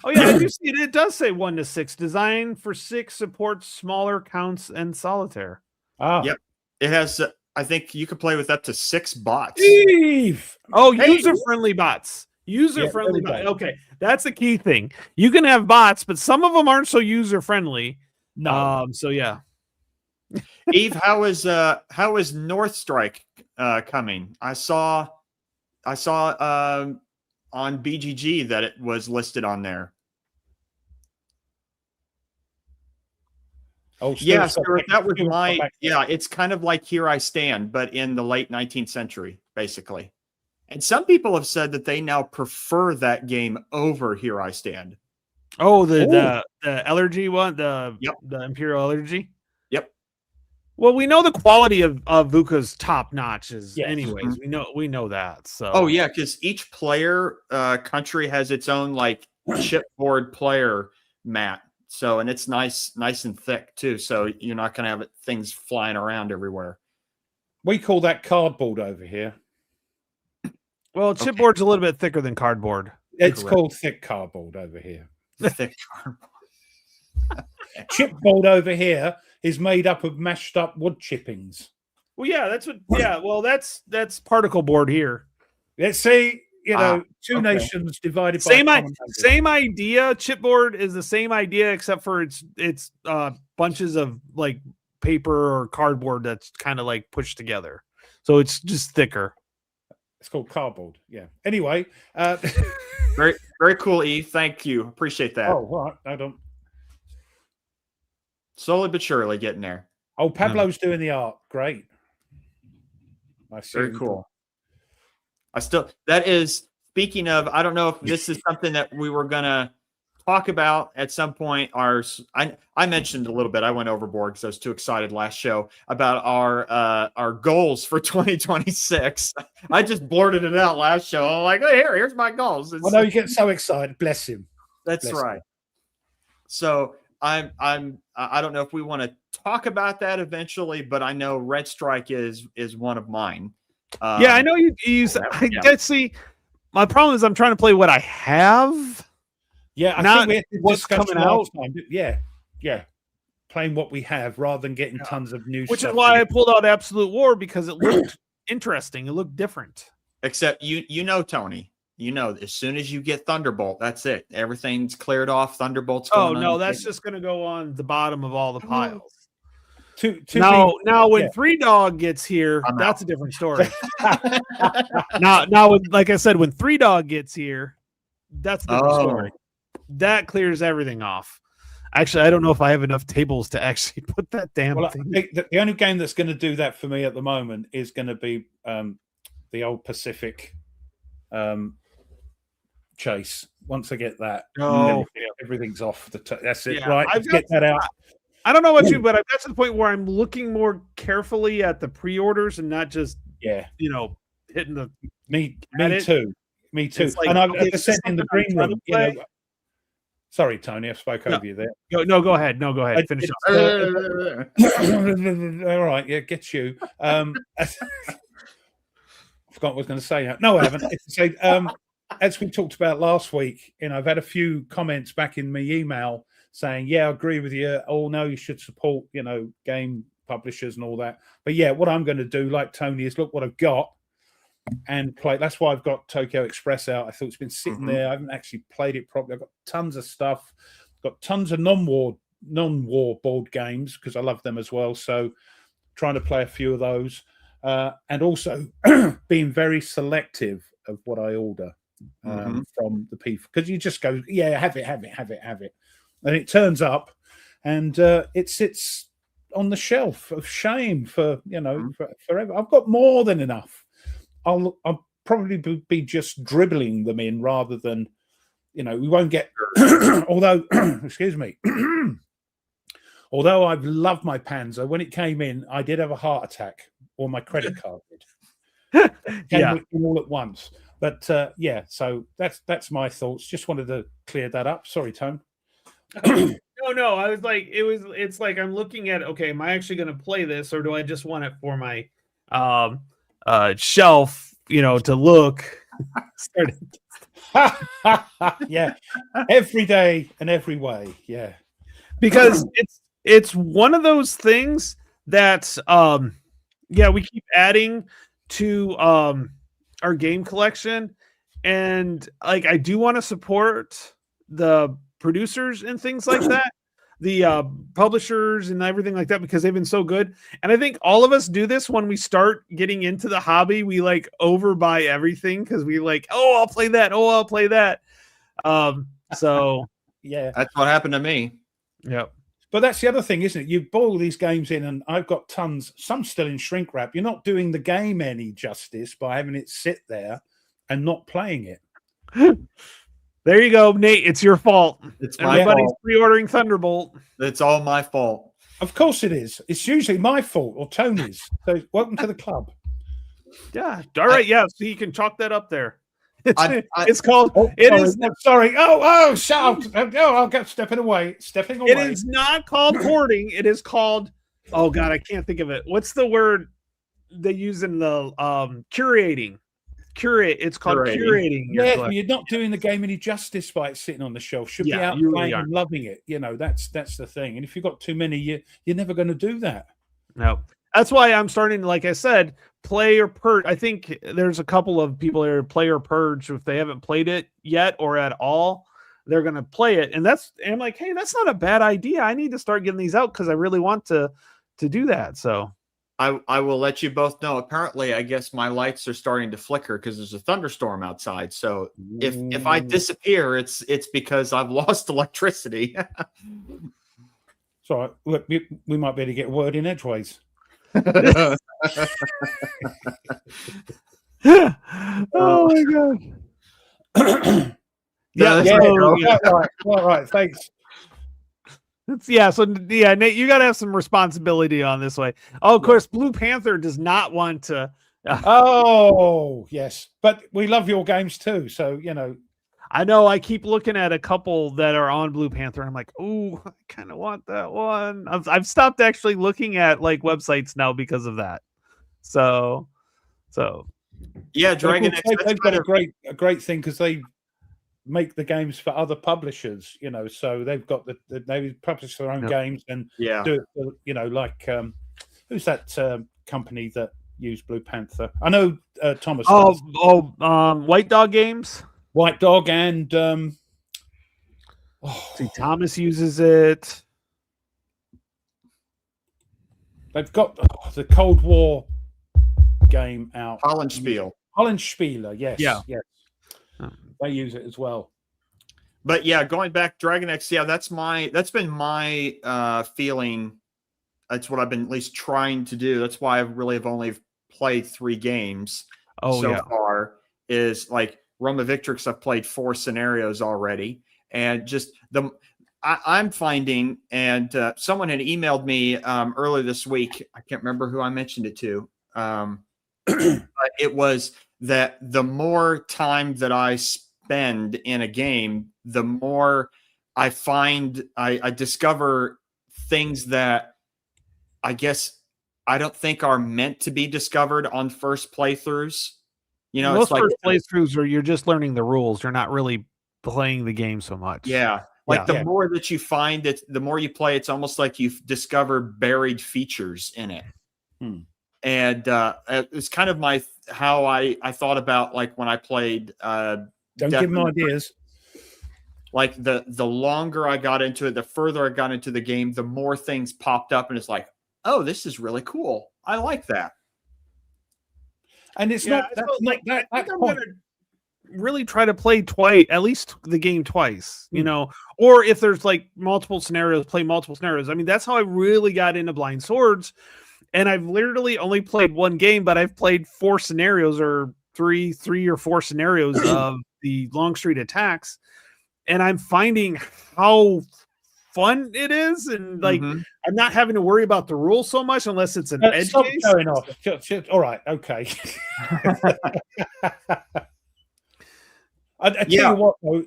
Oh yeah, you see it does say 1 to 6. Design for 6, supports smaller counts and solitaire. Yep. It has. I think you could play with up to 6 bots. Steve! Oh, user-friendly bots. User-friendly bots. Okay, that's a key thing. You can have bots, but some of them aren't so user-friendly. No. So yeah. Eve, how is North Strike coming? I saw on BGG that it was listed on there. Oh, yeah, so that was it's kind of like Here I Stand, but in the late 19th century, basically. And some people have said that they now prefer that game over Here I Stand. Oh, the Allergy one, the Imperial Allergy. Yep. Well, we know the quality of Vuka's top notch is anyways. Mm-hmm. We know that. So oh yeah, because each player country has its own like chipboard player mat. So, and it's nice and thick too. So you're not going to have things flying around everywhere. We call that cardboard over here. Well, chipboard's a little bit thicker than cardboard. It's called thick cardboard over here. Thick cardboard. Chipboard over here is made up of mashed up wood chippings. Well, yeah, that's what. Yeah, well, that's particle board here. Let's say. Two nations divided by same idea. Chipboard is the same idea, except for it's bunches of like paper or cardboard that's kind of like pushed together, so it's just thicker. It's called cardboard. Yeah. Anyway, Very, very cool, E. Thank you. Appreciate that. oh, right. I don't. Slowly but surely getting there. Oh, Pablo's doing the art. Great. I see. Very cool. That is, speaking of, I don't know if this is something that we were going to talk about at some point. I mentioned a little bit, I went overboard because I was too excited last show about our goals for 2026. I just blurted it out last show. I'm like, oh, here's my goals. I know you get so excited. Bless him. That's Bless right. him. So I don't know if we want to talk about that eventually, but I know Red Strike is one of mine. Yeah, I know you use. I guess, see, my problem is I'm trying to play what I have. Yeah, I Not think we had this what's discussion coming last time. Yeah. Playing what we have rather than getting tons of new Which stuff. is why I pulled out Absolute War, because it looked interesting. It looked different. Except you know, Tony, as soon as you get Thunderbolt, that's it. Everything's cleared off. Thunderbolt's Oh going no, on. just going to go on the bottom of all the piles. Now, When Three Dog gets here, I'm that's out. a different story. now, like I said, when Three Dog gets here, that's a different story. That clears everything off. Actually, I don't know if I have enough tables to actually put that damn well, thing. the only game that's going to do that for me at the moment is going to be the old Pacific Chase. Once I get that, everything's off the. That's it, Yeah, right? I've Get that out. I don't know about you, but I've got to the point where I'm looking more carefully at the pre-orders and not just hitting the. Me it. too. Me too. It's like, and I've okay, said in the green I'm trying room, to play. Sorry, Tony, I spoke over you there. Go ahead. No, go ahead. Finish up. All right, yeah, get you. I forgot what I was going to say. No, I haven't. So, as we talked about last week, I've had a few comments back in my email saying, yeah, I agree with you. Oh, no, you should support, game publishers and all that. But yeah, what I'm going to do, like Tony, is look what I've got and play. That's why I've got Tokyo Express out. I thought it's been sitting there. I haven't actually played it properly. I've got tons of stuff. Got tons of non-war board games because I love them as well. So trying to play a few of those. And also being very selective of what I order from the people. Because you just go, yeah, have it. And it turns up and it sits on the shelf of shame for forever. I've got more than enough. I'll probably be just dribbling them in rather than, we won't get, although, excuse me, although I've loved my Panzer, when it came in, I did have a heart attack, or my credit card did. Came in all at once. But so that's my thoughts. Just wanted to clear that up. Sorry, Tone. No, I was like, it's like I'm looking at, okay, am I actually going to play this, or do I just want it for my shelf, to look? Yeah, every day and every way. Yeah, because it's one of those things that we keep adding to our game collection, and like I do want to support the producers and things like that, the publishers and everything like that, because they've been so good. And I think all of us do this when we start getting into the hobby. We like overbuy everything because we like, I'll play that. I'll play that. So yeah, that's what happened to me. Yep. But that's the other thing, isn't it? You boil these games in, and I've got tons, some still in shrink wrap. You're not doing the game any justice by having it sit there and not playing it. There you go, Nate. It's your fault. It's my Everybody's fault. pre-ordering Thunderbolt. It's all my fault. Of course it is. It's usually my fault or Tony's. So welcome to the club. Yeah. All right. So you can chalk that up there. It's called. Oh, sorry. Oh, shut up. Oh, I'll get stepping away. Stepping away. It is not called hoarding. It is called. Oh God, I can't think of it. What's the word they use in the curating? It's called curating. Yeah, you're not doing the game any justice by it sitting on the shelf. Should be out playing and loving it. That's the thing. And if you've got too many, you're never going to do that. No, that's why I'm starting. Like I said, play or purge. I think there's a couple of people that are play or purge. If they haven't played it yet or at all, they're going to play it. And I'm like, hey, that's not a bad idea. I need to start getting these out because I really want to do that. So I will let you both know. Apparently, I guess my lights are starting to flicker because there's a thunderstorm outside. So if I disappear, it's because I've lost electricity. So we might be able to get a word in edgeways. Oh my god. Right. Thanks. So Nate, you got to have some responsibility on this way. Oh, of course, Blue Panther does not want to. Oh, yes, but we love your games too. So I know. I keep looking at a couple that are on Blue Panther. I'm like, oh, I kind of want that one. I've stopped actually looking at like websites now because of that. So yeah, Dragon X. They've got a great thing because they make the games for other publishers, so they've got they publish their own games and do it, like who's that company that used Blue Panther? I know Thomas. White Dog Games. White Dog and Thomas uses it. They've got the Cold War game out. Hollenspieler, yes. They use it as well. But yeah, going back, Dragon X, that's been my feeling. That's what I've been at least trying to do. That's why I really have only played 3 games far. Is like Roma Victrix, I've played 4 scenarios already, and just I'm finding, and someone had emailed me earlier this week. I can't remember who I mentioned it to. But it was that the more time that I spend in a game, the more I find I discover things that I guess I don't think are meant to be discovered on first playthroughs. Most first playthroughs are you're just learning the rules. You're not really playing the game so much. Yeah. The more that you find it, the more you play, it's almost like you've discovered buried features in it. And it's kind of how I thought about like when I played. Don't give them ideas. Like the longer I got into it, the further I got into the game, the more things popped up, and it's like, oh, this is really cool. I like that. And it's not that. I'm gonna really try to play at least the game twice, or if there's like multiple scenarios, play multiple scenarios. I mean, that's how I really got into Blind Swords. And I've literally only played 1 game, but I've played 4 scenarios or three or 4 scenarios of the Longstreet Attacks. And I'm finding how fun it is. And like, I'm not having to worry about the rules so much unless it's an edge case. Going off. All right. Okay. I tell you what, though,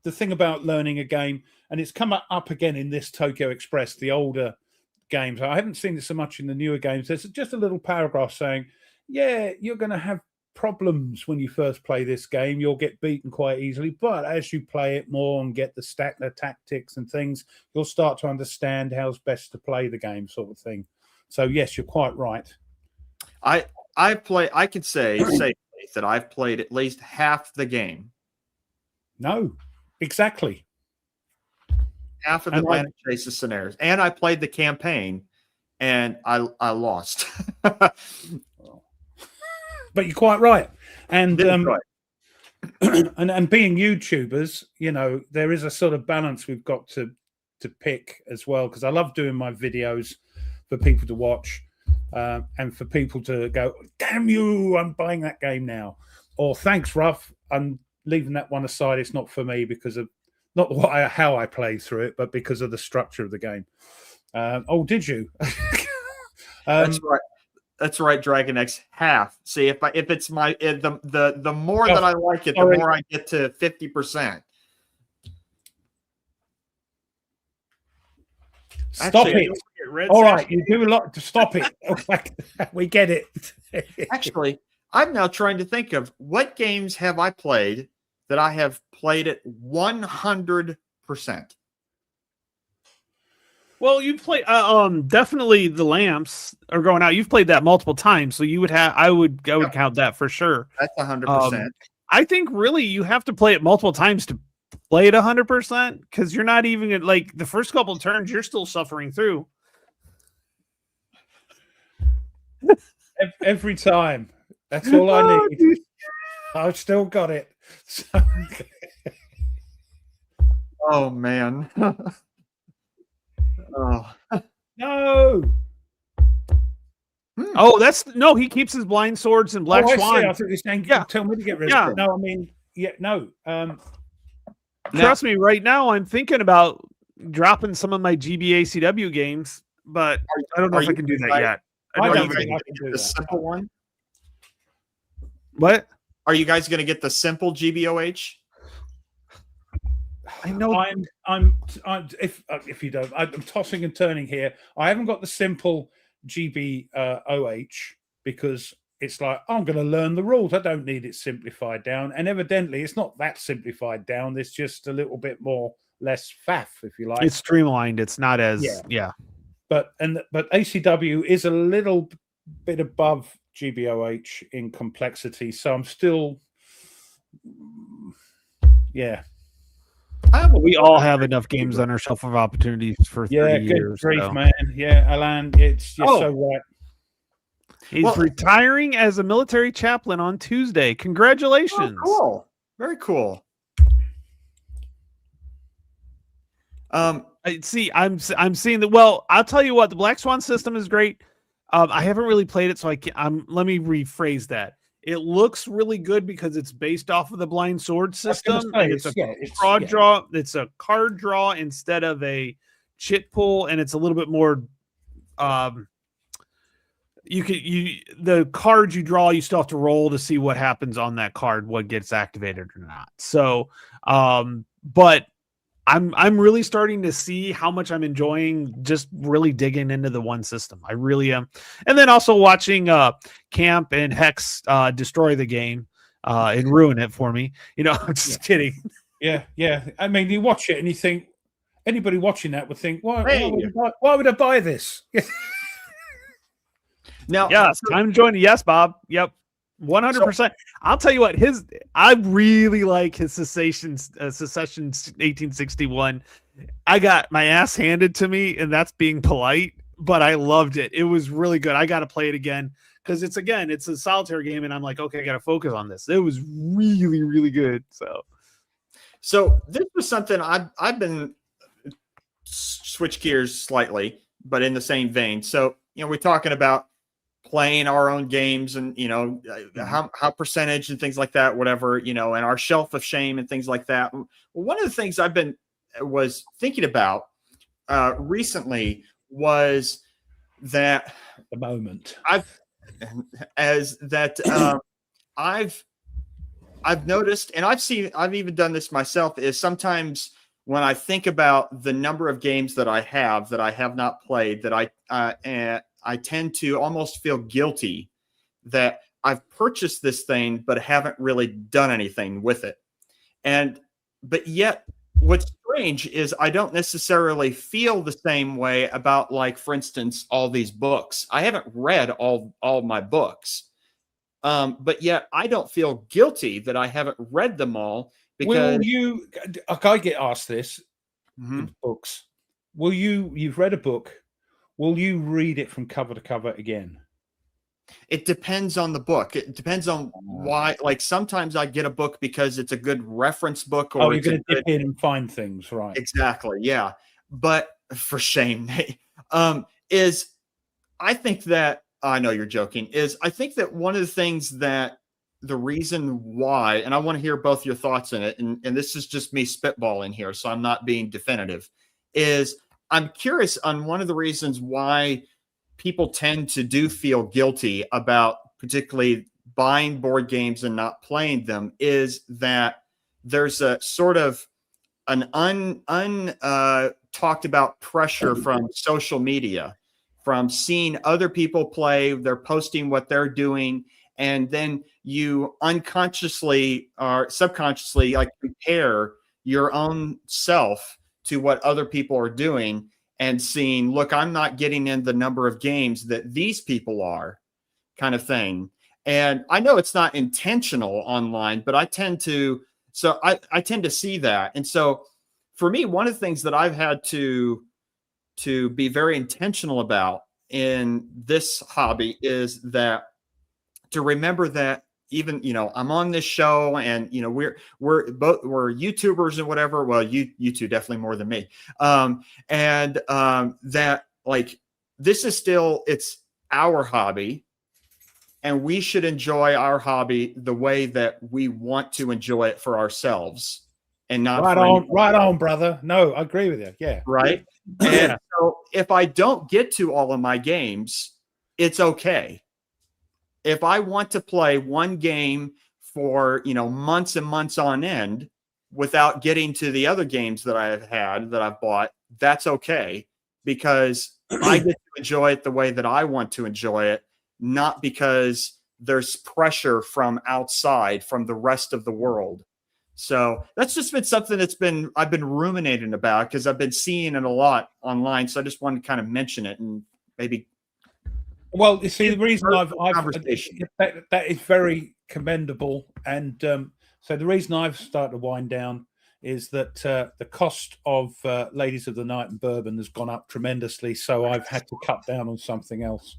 the thing about learning a game, and it's come up again in this Tokyo Express, the older games. I haven't seen it so much in the newer games. There's just a little paragraph saying, you're going to have problems when you first play this game. You'll get beaten quite easily, but as you play it more and get the tactics and things, you'll start to understand how's best to play the game, sort of thing. So yes, you're quite right. I could say that I've played at least half the game. No, exactly. Half of Atlantic Chase's scenarios, and I played the campaign, and I lost. But you're quite right, and and being YouTubers, there is a sort of balance we've got to pick as well, because I love doing my videos for people to watch, and for people to go, "Damn you, I'm buying that game now," or "Thanks, Ruff, I'm leaving that one aside. It's not for me because of." Not how I play through it, but because of the structure of the game. Did you? That's right. That's right. Dragon X half. See, if it's the more that I like it, the more I get to 50%. Stop it! All right, you do a lot to stop it. We get it. Actually, I'm now trying to think of what games have I played that I have played it 100%. Well, you play definitely the lamps are going out. You've played that multiple times, so you would have. I would count that for sure. That's 100%. I think really you have to play it multiple times to play it 100%, because you're not even like the first couple of turns. You're still suffering through. Every time. That's all I Oh, need. dude. I've still got it. So, Oh man. Oh. no. Oh, that's no. He keeps his blind swords and black I see. swan. I thought you were saying, Yeah. tell me to get rid Yeah. of it. No, I mean, no. Trust me, right now I'm thinking about dropping some of my GBA CW games, but I don't know Are if I you can do that guys- yet. I Are don't you think gonna I can do the that. simple one? What? Are you guys going to get the simple GBOH? I know. I'm if you don't, I'm tossing and turning here. I haven't got the simple GBOH because it's like I'm going to learn the rules. I don't need it simplified down, and evidently it's not that simplified down. It's just a little bit more less faff, if you like. It's streamlined. It's not as Yeah. But ACW is a little bit above GBOH in complexity, so I'm still, yeah. We all have enough games on our shelf of opportunities for 30 Yeah, good years. grief, so. man. Yeah, Alan, it's just so right. He's retiring as a military chaplain on Tuesday. Congratulations. Oh, cool. Very cool. I see. I'm seeing that. Well, I'll tell you what. The Black Swan system is great. I haven't really played it, so I can. Let me rephrase that. It looks really good because it's based off of the blind sword system. And it's a card draw. It's a card draw instead of a chit pull, and it's a little bit more. The cards you draw, you still have to roll to see what happens on that card, what gets activated or not. So, but I'm really starting to see how much I'm enjoying just really digging into the one system. I really am. And then also watching Camp and Hex destroy the game and ruin it for me. I'm just kidding. Yeah. I mean, you watch it and you think anybody watching that would think, why would I buy this? Now, yes, time to join. Yes, Bob. Yep. 100%. I'll tell you what, I really like his secession 1861. I got my ass handed to me, and that's being polite, but I loved it. It was really good. I got to play it again because it's a solitaire game, and I'm like, okay, I got to focus on this. It was really, really good. So this was something I've been switch gears slightly, but in the same vein. So, we're talking about playing our own games and, how percentage and things like that, whatever, and our shelf of shame and things like that. Well, one of the things was thinking about recently was that the moment I've noticed, and I've even done this myself, is sometimes when I think about the number of games that I have not played, that I tend to almost feel guilty that I've purchased this thing, but haven't really done anything with it. But yet what's strange is I don't necessarily feel the same way about, like, for instance, all these books. I haven't read all my books. But yet I don't feel guilty that I haven't read them all. Because I get asked this in books. You've read a book. Will you read it from cover to cover again? It depends on the book. It depends on why. Like, sometimes I get a book because it's a good reference book, or you're going to dip in and find things, right? Exactly. Yeah. But for shame, I think that, I know you're joking, I think that one of the things that the reason why, and I want to hear both your thoughts in it, and this is just me spitballing here, so I'm not being definitive, is I'm curious on one of the reasons why people tend to feel guilty about particularly buying board games and not playing them, is that there's a sort of an talked about pressure from social media, from seeing other people play, they're posting what they're doing, and then you unconsciously or subconsciously, like, compare your own self to what other people are doing and seeing, look, I'm not getting in the number of games that these people are, kind of thing. And I know it's not intentional online, but I tend to see that. And so for me, one of the things that I've had to be very intentional about in this hobby is that to remember that even, I'm on this show and, we're YouTubers and whatever. Well, you two definitely more than me. That like, this is still, it's our hobby, and we should enjoy our hobby the way that we want to enjoy it for ourselves, and not right on, brother. No, I agree with you. Yeah. Right. And so if I don't get to all of my games, it's okay. If I want to play one game for, months and months on end without getting to the other games that I've bought, that's okay, because I get to enjoy it the way that I want to enjoy it, not because there's pressure from outside, from the rest of the world. So that's just been something I've been ruminating about, because I've been seeing it a lot online. So I just wanted to kind of mention it and maybe. Well, you see, the reason that is very commendable, and so the reason I've started to wind down is that the cost of Ladies of the Night and bourbon has gone up tremendously, so I've had to cut down on something else.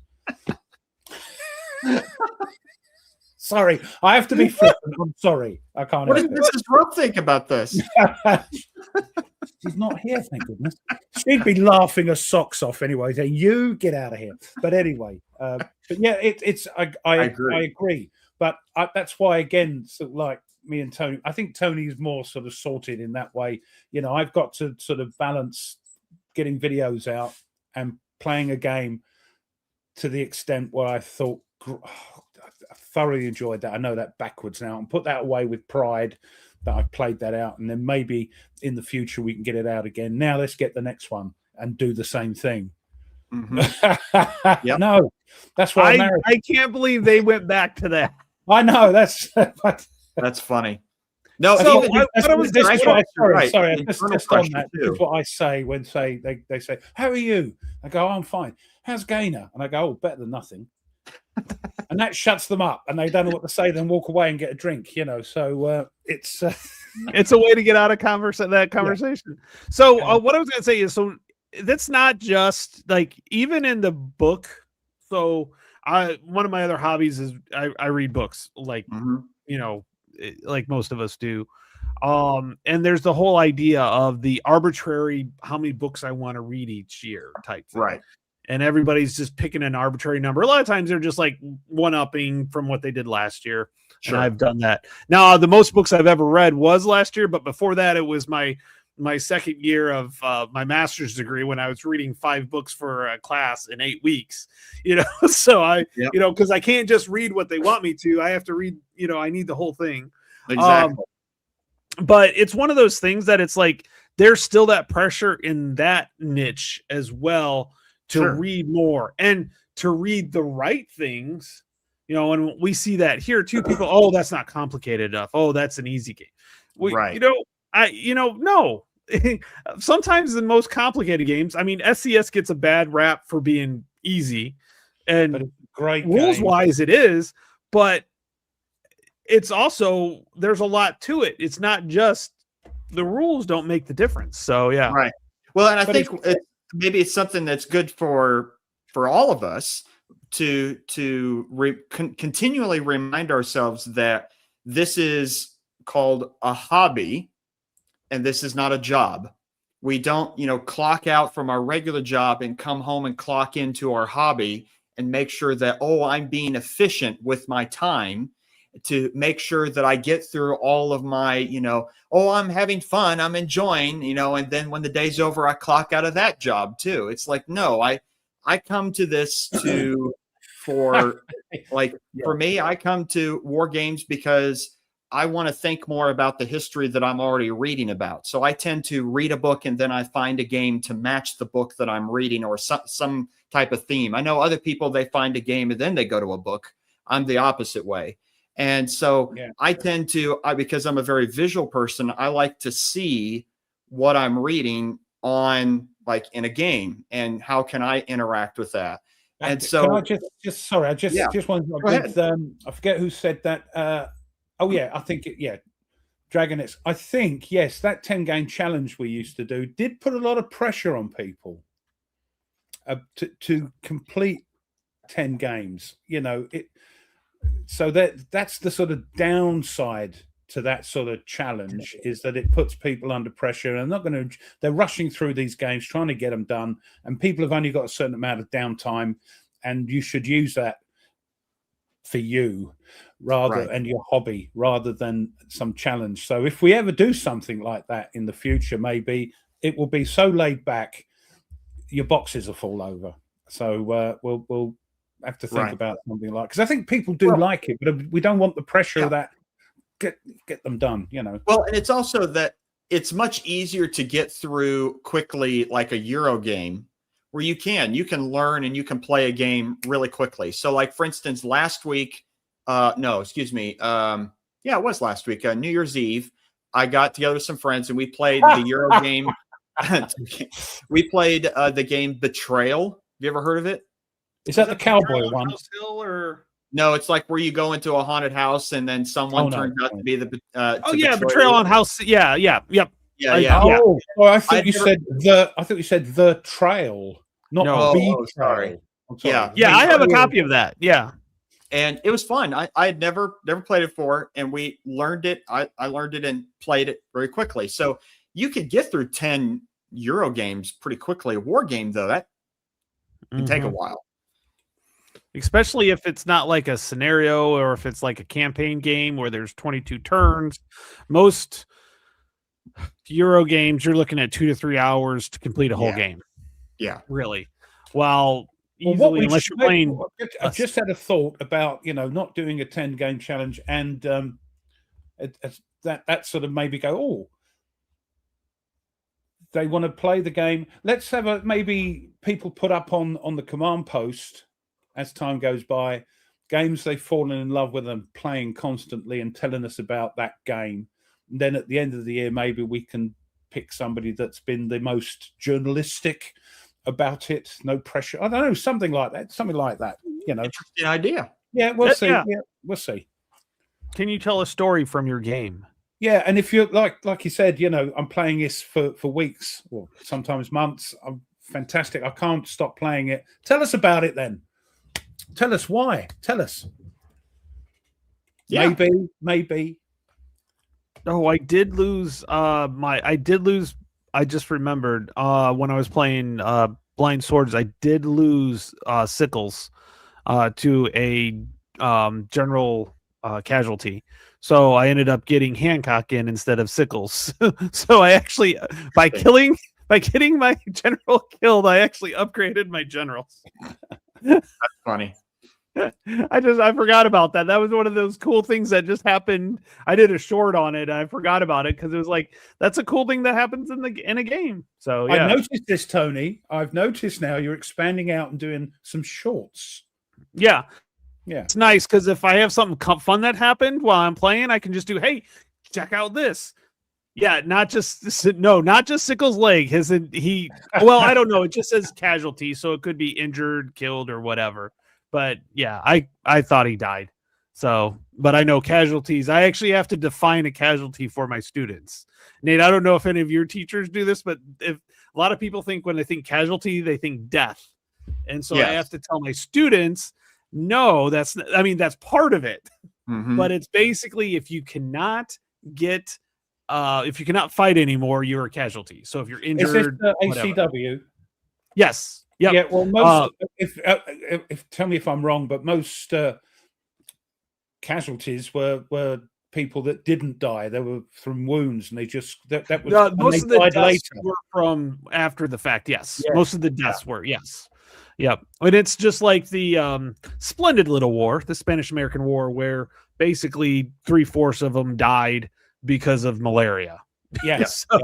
Sorry, I have to be flippant. I'm sorry, I can't. What does Mrs. Rupp think about this? She's not here, thank goodness. She'd be laughing her socks off anyway, saying, "You get out of here." But anyway, but yeah, I agree. But that's why, again, sort of like me and Tony, I think Tony is more sort of sorted in that way. I've got to sort of balance getting videos out and playing a game to the extent where I thought, I thoroughly enjoyed that. I know that backwards now, and put that away with pride that I've played that out, and then maybe in the future we can get it out again. Now let's get the next one and do the same thing. Mm-hmm. Yep. No, that's why I can't believe they went back to that. I know that's funny. No, so sorry. Just on that, this is what I say when they say, "How are you?" I go, "I'm fine." "How's Gainer?" And I go, "Oh, better than nothing." And that shuts them up, and they don't know what to say. Then walk away and get a drink. So it's it's a way to get out of that conversation. Yeah. So what I was going to say is, so that's not just like, even in the book. So one of my other hobbies is I read books, like like most of us do. And there's the whole idea of the arbitrary how many books I want to read each year type thing. Right. And everybody's just picking an arbitrary number. A lot of times they're just like one-upping from what they did last year. Sure. And I've done that. Now, the most books I've ever read was last year, but before that, it was my second year of my master's degree, when I was reading 5 books for a class in 8 weeks. So because I can't just read what they want me to. I have to read, I need the whole thing. Exactly. But it's one of those things that it's like, there's still that pressure in that niche as well, to read more and to read the right things, and we see that here too. People, oh, that's not complicated enough. Oh, that's an easy game. Right. No. Sometimes the most complicated games, I mean, SCS gets a bad rap for being easy, and great rules wise it is, but it's also, there's a lot to it. It's not just the rules don't make the difference. So yeah. Right. Well, and I think maybe it's something that's good for all of us to continually remind ourselves that this is called a hobby, and this is not a job. We don't, clock out from our regular job and come home and clock into our hobby and make sure that, I'm being efficient with my time, to make sure that I get through all of my, I'm having fun, I'm enjoying, and then when the day's over, I clock out of that job too. It's like, no, I come to this for me, I come to War Games because I want to think more about the history that I'm already reading about. So I tend to read a book, and then I find a game to match the book that I'm reading, or some type of theme. I know other people, they find a game and then they go to a book. I'm the opposite way. And so I tend to, because I'm a very visual person, I like to see what I'm reading on, like, in a game, and how can I interact with that. And so can I just wanted to, I forget who said that. I think Dragonets. I think, yes, that 10-game challenge we used to do did put a lot of pressure on people. to complete 10 games. So that's the sort of downside to that sort of challenge, is that it puts people under pressure, and they're rushing through these games trying to get them done, and people have only got a certain amount of downtime, and you should use that for you and your hobby rather than some challenge. So if we ever do something like that in the future, maybe it will be so laid back your boxes will fall over. So we'll have to think about something like, because I think people do like it, but we don't want the pressure of that. Get them done, Well, and it's also that it's much easier to get through quickly, like a Euro game, where you can learn and you can play a game really quickly. So, like, for instance, last week, it was last week, New Year's Eve, I got together with some friends and we played the Euro game. We played the game Betrayal. Have you ever heard of it? Is that the cowboy one? Or no, it's like where you go into a haunted house and then someone turns out to be the Betrayal on House. Yeah. Yeah. Oh, I think you said the trail, not sorry. Yeah, I have a copy of that. Yeah. And it was fun. I had never played it before, and we learned it. I learned it and played it very quickly. So you could get through 10 Euro games pretty quickly. A war game, though, that can take a while. Especially if it's not like a scenario, or if it's like a campaign game where there's 22 turns. Most Euro games, you're looking at 2 to 3 hours to complete a whole game. Yeah. Really. Unless you're playing. I just had a thought about, not doing a 10-game challenge, and that sort of maybe go, they want to play the game. Let's have maybe people put up on the command post as time goes by, games they've fallen in love with and playing constantly, and telling us about that game. And then at the end of the year, maybe we can pick somebody that's been the most journalistic about it. No pressure. I don't know, something like that. Interesting idea. Yeah, we'll see. Yeah, we'll see. Can you tell a story from your game? Yeah, and if you're like you said, I'm playing this for weeks or sometimes months. I'm fantastic. I can't stop playing it. Tell us about it then. Tell us why. Tell us. Yeah. Maybe. Oh, I did lose I just remembered when I was playing Blind Swords, I did lose Sickles to a general casualty. So I ended up getting Hancock in instead of Sickles. So I actually, by getting my general killed, I actually upgraded my generals. That's funny. I forgot about that. That was one of those cool things that just happened. I did a short on it. And I forgot about it because it was like, that's a cool thing that happens in a game. So yeah. I noticed this, Tony. I've noticed now you're expanding out and doing some shorts. Yeah. Yeah. It's nice because if I have something fun that happened while I'm playing, I can just do, hey, check out this. Yeah, not just Sickles' leg. Well, I don't know. It just says casualty, so it could be injured, killed, or whatever. But yeah, I thought he died. So, but I know casualties. I actually have to define a casualty for my students. Nate, I don't know if any of your teachers do this, but if a lot of people think when they think casualty, they think death. And so I have to tell my students, no, that's part of it. Mm-hmm. But it's basically if you cannot fight anymore, you're a casualty. So if you're injured, is this ACW? Yes. Yep. Yeah. Well, most. If tell me if I'm wrong, but most casualties were people that didn't die. They were from wounds, and they just that was most of the deaths were from after the fact. Yes, most of the deaths were. Yes. Yep. And it's just like the Splendid Little War, the Spanish-American War, where basically 3/4 of them died because of malaria. Yes. So,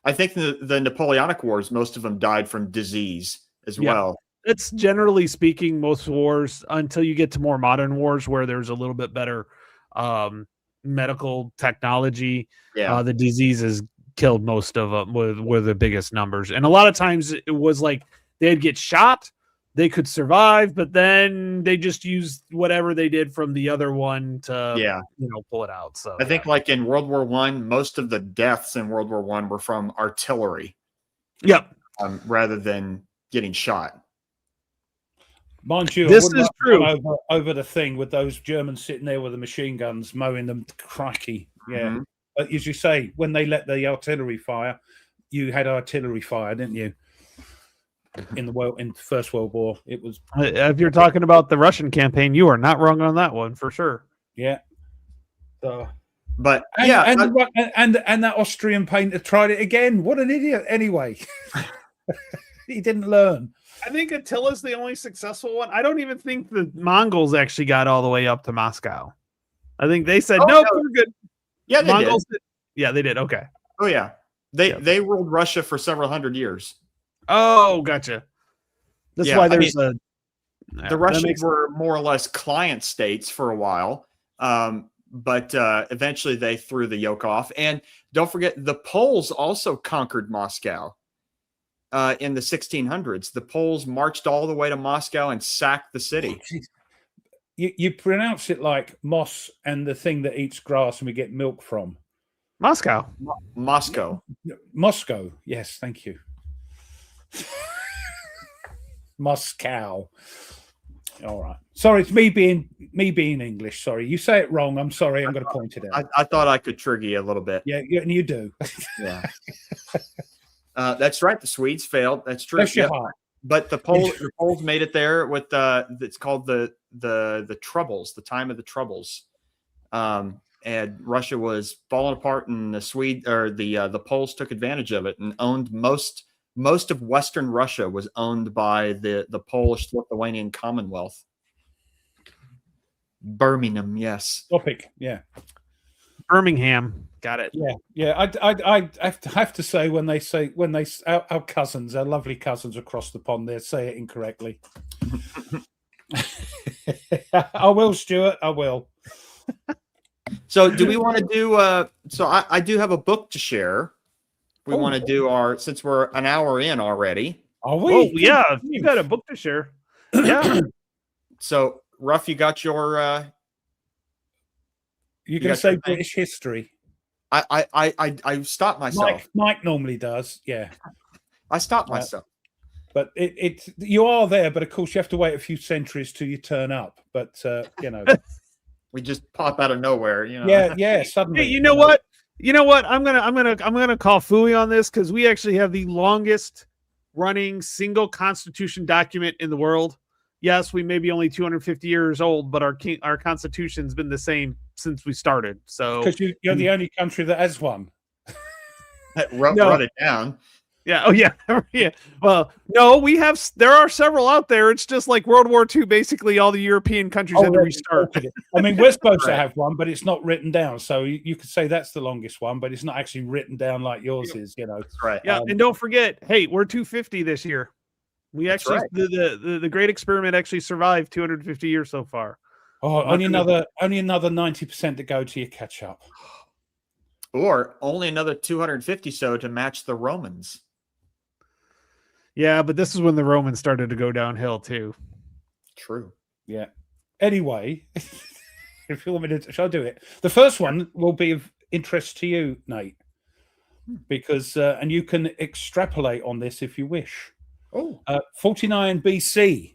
I think the Napoleonic Wars, most of them died from disease as well. It's generally speaking, most wars, until you get to more modern wars where there's a little bit better medical technology. Yeah. The diseases killed most of them were the biggest numbers. And a lot of times it was like they'd get shot, they could survive, but then they just used whatever they did from the other one to pull it out. So I think like in World War I, most of the deaths in World War I were from artillery. Yep. Rather than getting shot. Mind you, This I wouldn't is like to true. run over the thing with those Germans sitting there with the machine guns mowing them. Crikey, yeah. Mhm. But as you say, when they let the artillery fire, you had artillery fire, didn't you? In the First World War, it was If you're talking about the Russian campaign, you are not wrong on that one for sure. yeah. So, But and, yeah, and that Austrian painter tried it again. What an idiot! Anyway, he didn't learn. I think Attila's the only successful one. I don't even think the Mongols actually got all the way up to Moscow. I think they said, Oh, nope, no. we're good. yeah, they Mongols did. Yeah, they did. Okay. Oh yeah, they Yep. they ruled Russia for several hundred years. Oh, gotcha. That's Yeah, why I there's The that Russians makes- were more or less client states for a while, but eventually they threw the yoke off. And don't forget, the Poles also conquered Moscow in the 1600s. The Poles marched all the way to Moscow and sacked the city. You pronounce it like moss and the thing that eats grass and we get milk from. Moscow. Moscow. Moscow. Yes, thank you. Moscow. All right. Sorry, it's me being English. Sorry, you say it wrong. I'm sorry. I'm going to point it out. I thought I could trigger you a little bit. Yeah, and you do. Yeah. That's right. The Swedes failed. That's true. Bless your Yep. heart. But the Poles made it there with it's called the Troubles, the time of the Troubles. And Russia was falling apart, and the Poles took advantage of it and owned most of Western Russia was owned by the Polish-Lithuanian Commonwealth. Birmingham, yes. Topic. Yeah. Birmingham. Got it. Yeah. I have to say when our cousins, our lovely cousins across the pond, they say it incorrectly. I will, Stuart. I will. So do we want to do so I do have a book to share. We want to do since we're an hour in already. Are we? Oh, yeah. You got a book to share. Yeah. So Ruff, you got your You're going to got say your thing? British history. I stopped myself. Mike normally does, yeah. I stopped myself. But you are there, but of course you have to wait a few centuries till you turn up. But We just pop out of nowhere, yeah. Suddenly, Hey, you know what? I'm gonna call Fooey on this because we actually have the longest running single constitution document in the world. Yes, we may be only 250 years old, but our constitution's been the same since we started. So because you're the only country that has one. Wrote it down. yeah, oh yeah, yeah. Well, no, there are several out there. It's just like World War II. Basically, all the European countries had to restart. I mean, we're supposed to Right. have one, but it's not written down. So you could say that's the longest one, but it's not actually written down like yours is. That's right. Yeah, and don't forget, hey, we're 250 this year. We That's actually right. the great experiment actually survived 250 years so far. Oh, only another 90% to go to your catch up. Or only another 250 so to match the Romans. Yeah, but this is when the Romans started to go downhill too. True. Yeah. Anyway, if you want me to, shall I do it? The first one will be of interest to you, Nate, because and you can extrapolate on this if you wish. Oh, 49 BC,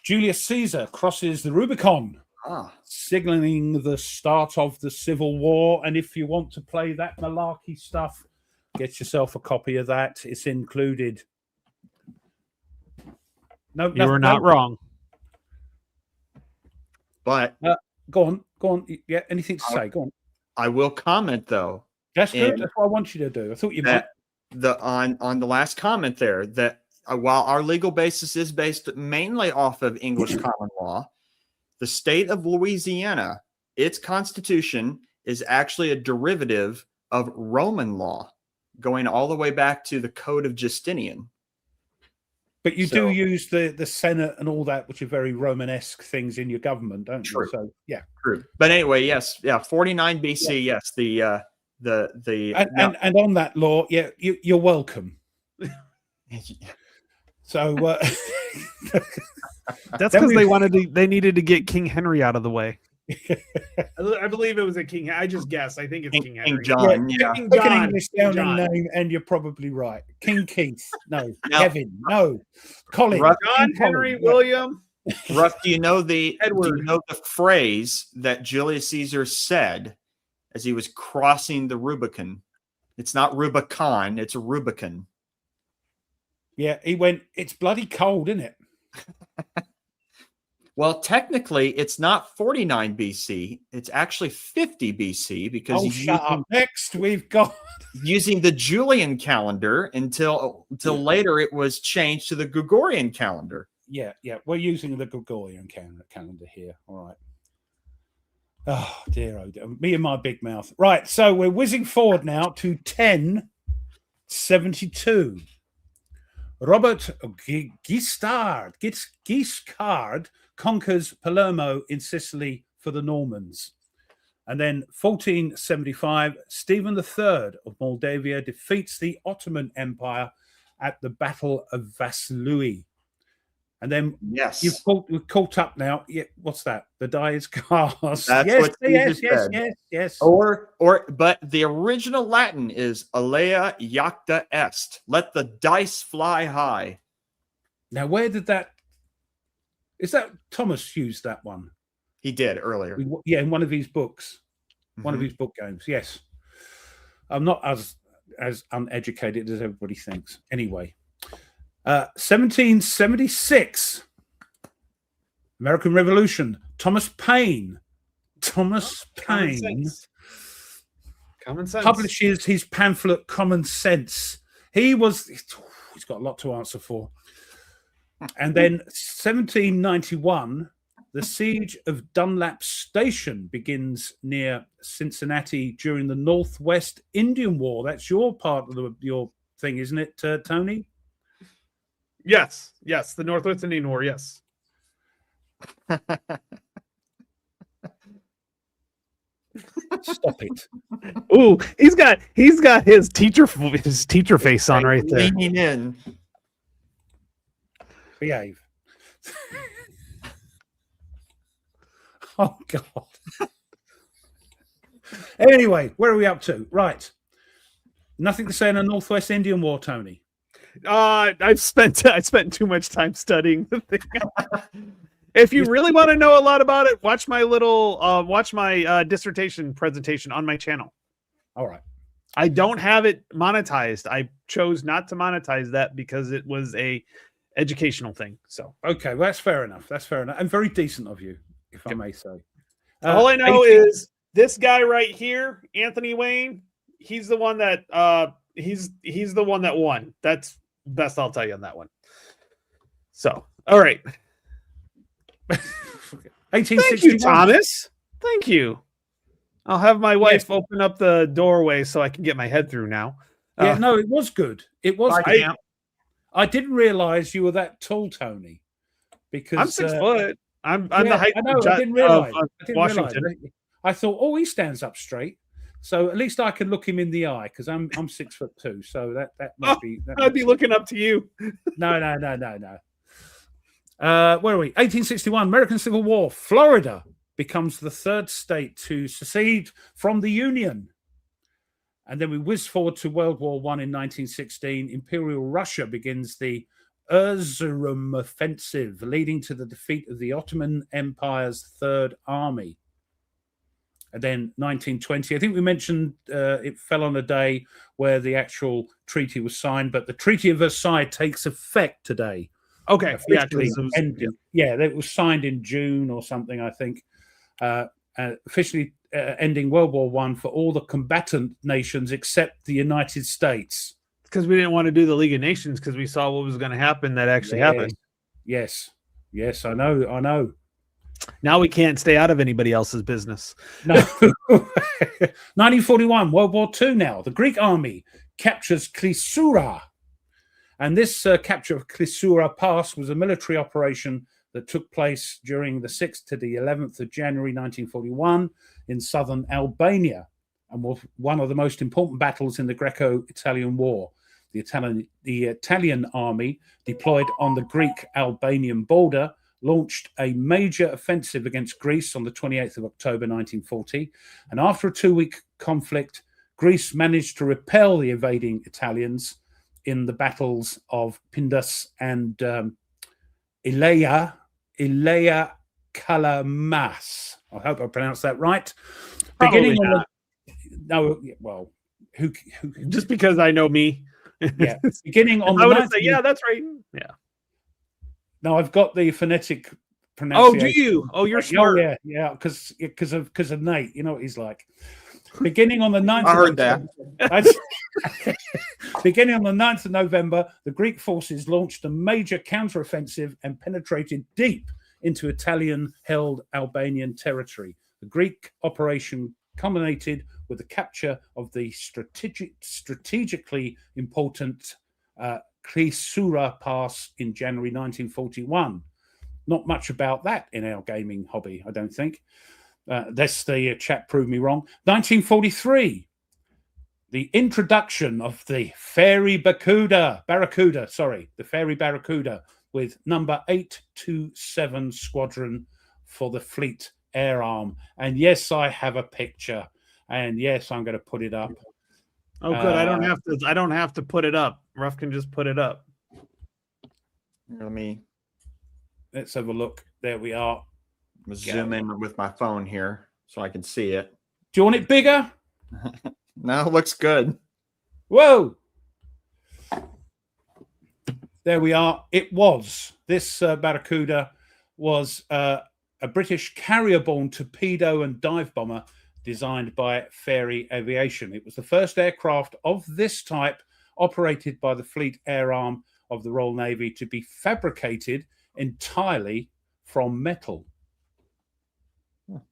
Julius Caesar crosses the Rubicon, signaling the start of the Civil War. And if you want to play that malarkey stuff, get yourself a copy of that. It's included. No, You were not wrong. but Go on. Yeah, anything to say? Go on. I will comment though That's good. And That's what I want you to do. I thought you might. that on the last comment there that while our legal basis is based mainly off of English common law, the state of Louisiana, its constitution is actually a derivative of Roman law, going all the way back to the Code of Justinian. But you So- do use the Senate and all that, which are very Romanesque things in your government, don't True. you? So yeah. True. But anyway, yes, 49 BC, yes, the And on that law, yeah, you're welcome. So That's because they needed to get King Henry out of the way. I believe it was a king. I just guessed. I think it's King Henry. King John. Yeah. King Pick an John. English King sounding John. name, and you're probably right. King Keith. No. Now- Kevin. No. Colin. Ruff, John King Henry Colin, yeah. William. Ruff, do you know the Edward. phrase that Julius Caesar said as he was crossing the Rubicon? It's not Rubicon, it's a Rubicon. Yeah, he went, it's bloody cold, isn't it? Well, technically, it's not 49 BC. It's actually 50 BC because Oh, he's shut up. Next, we've got using the Julian calendar until later it was changed to the Gregorian calendar. Yeah, we're using the Gregorian calendar here. All right. Oh dear, me and my big mouth. Right, so we're whizzing forward now to 1072. Robert Guiscard conquers Palermo in Sicily for the Normans. And then 1475, Stephen III of Moldavia defeats the Ottoman Empire at the Battle of Vaslui. And then Yes. we're caught up now. Yeah, what's that? The die is cast. That's yes, what Caesar said. yes. But the original Latin is alea iacta est. Let the dice fly high. Now, where did that? Is that Thomas used that one? He did earlier. Yeah, in one of his books, one of Mhm. his book games. Yes, I'm not as uneducated as everybody thinks. Anyway, 1776, American Revolution. Thomas Paine Common sense. Common sense. publishes his pamphlet Common Sense. He's got a lot to answer for. And then 1791, the siege of Dunlap Station begins near Cincinnati during the Northwest Indian War. That's your part of your thing, isn't it, Tony? Yes. The Northwest Indian War. Yes. Stop it. Ooh, he's got his teacher face on right there. Leaning in. Behave. Oh, God. Anyway, where are we up to? Right. Nothing to say in the Northwest Indian War, Tony. I spent too much time studying the thing. If you really want to know a lot about it, watch my dissertation presentation on my channel. All right. I don't have it monetized. I chose not to monetize that because it was a educational thing. So Okay, well, that's fair enough. And very decent of you, if I may say. all I know is this guy right here, Anthony Wayne. He's the one that he's the one that won. That's best I'll tell you on that one. So all right. 1861. Thank you, Thomas. Thank you. I'll have my wife open up the doorway so I can get my head through now. Yeah, no, it was good. It was. Bye, good. Camp. I didn't realize you were that tall, Tony. Because I'm 6 foot. I'm the yeah, height I know. of, I didn't realize. of I didn't Washington. realize. I thought, oh, he stands up straight. So at least I can look him in the eye because I'm 6'2". So that might be. I'd be looking up to you. No. Where are we? 1861, American Civil War. Florida becomes the third state to secede from the Union. And then we whiz forward to World War I in 1916. Imperial Russia begins the Erzurum offensive, leading to the defeat of the Ottoman Empire's Third Army. And then 1920, I think we mentioned it fell on a day where the actual treaty was signed, but the Treaty of Versailles takes effect today. Okay. Yeah. Officially it was signed in June or something, I think. Officially ending World War I for all the combatant nations except the United States. Because we didn't want to do the League of Nations because we saw what was going to happen that actually happened. Yes, I know. Now we can't stay out of anybody else's business. No. 1941, World War II now. The Greek army captures Klysura. And this capture of Klysura Pass was a military operation that took place during the 6th to the 11th of January 1941 in southern Albania and was one of the most important battles in the Greco-Italian War. The Italian army deployed on the Greek-Albanian border launched a major offensive against Greece on the 28th of October 1940. And after a 2-week conflict, Greece managed to repel the invading Italians in the battles of Pindus and Ilea Kalamas. I hope I pronounced that right. Probably not. Who Just because I know me. Yeah, beginning on I the would 9th say, yeah, that's right. Yeah. No, I've got the phonetic Oh, pronunciation. do you? Oh, you're smart. Yeah, because of Nate. You know what he's like. Beginning on the 9th I heard that. Beginning on the 9th of November, the Greek forces launched a major counteroffensive and penetrated deep into Italian-held Albanian territory. The Greek operation culminated with the capture of the strategically important Klissura Pass in January 1941. Not much about that in our gaming hobby, I don't think. That's the chat proved me wrong. 1943, the introduction of the Fairy Barracuda, the Fairy Barracuda with number 827 Squadron for the Fleet Air Arm. And yes, I have a picture. And yes, I'm going to put it up. Oh, good. I don't have to put it up. Ruff can just put it up. Let's have a look. There we are. Zoom in with my phone here so I can see it. Do you want it bigger? No, it looks good. Whoa. There we are. This Barracuda was a British carrier-borne torpedo and dive bomber designed by Fairey Aviation. It was the first aircraft of this type operated by the Fleet Air Arm of the Royal Navy to be fabricated entirely from metal.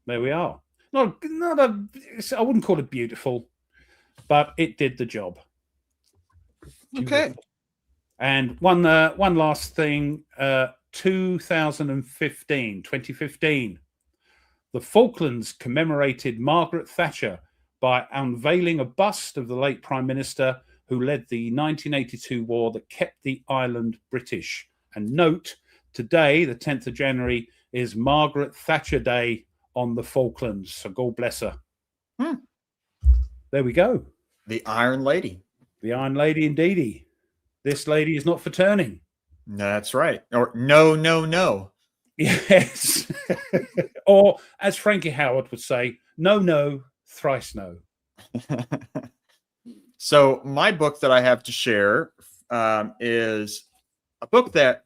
There we are. I wouldn't call it beautiful, but it did the job. Okay. And one last thing, 2015, the Falklands commemorated Margaret Thatcher by unveiling a bust of the late Prime Minister who led the 1982 war that kept the island British. And note, today, the 10th of January, is Margaret Thatcher Day on the Falklands. So God bless her. There we go. The Iron Lady. The Iron Lady, indeedy. This lady is not for turning. That's right. Or no. Yes. Or as Frankie Howard would say, no, thrice no. So my book that I have to share is a book that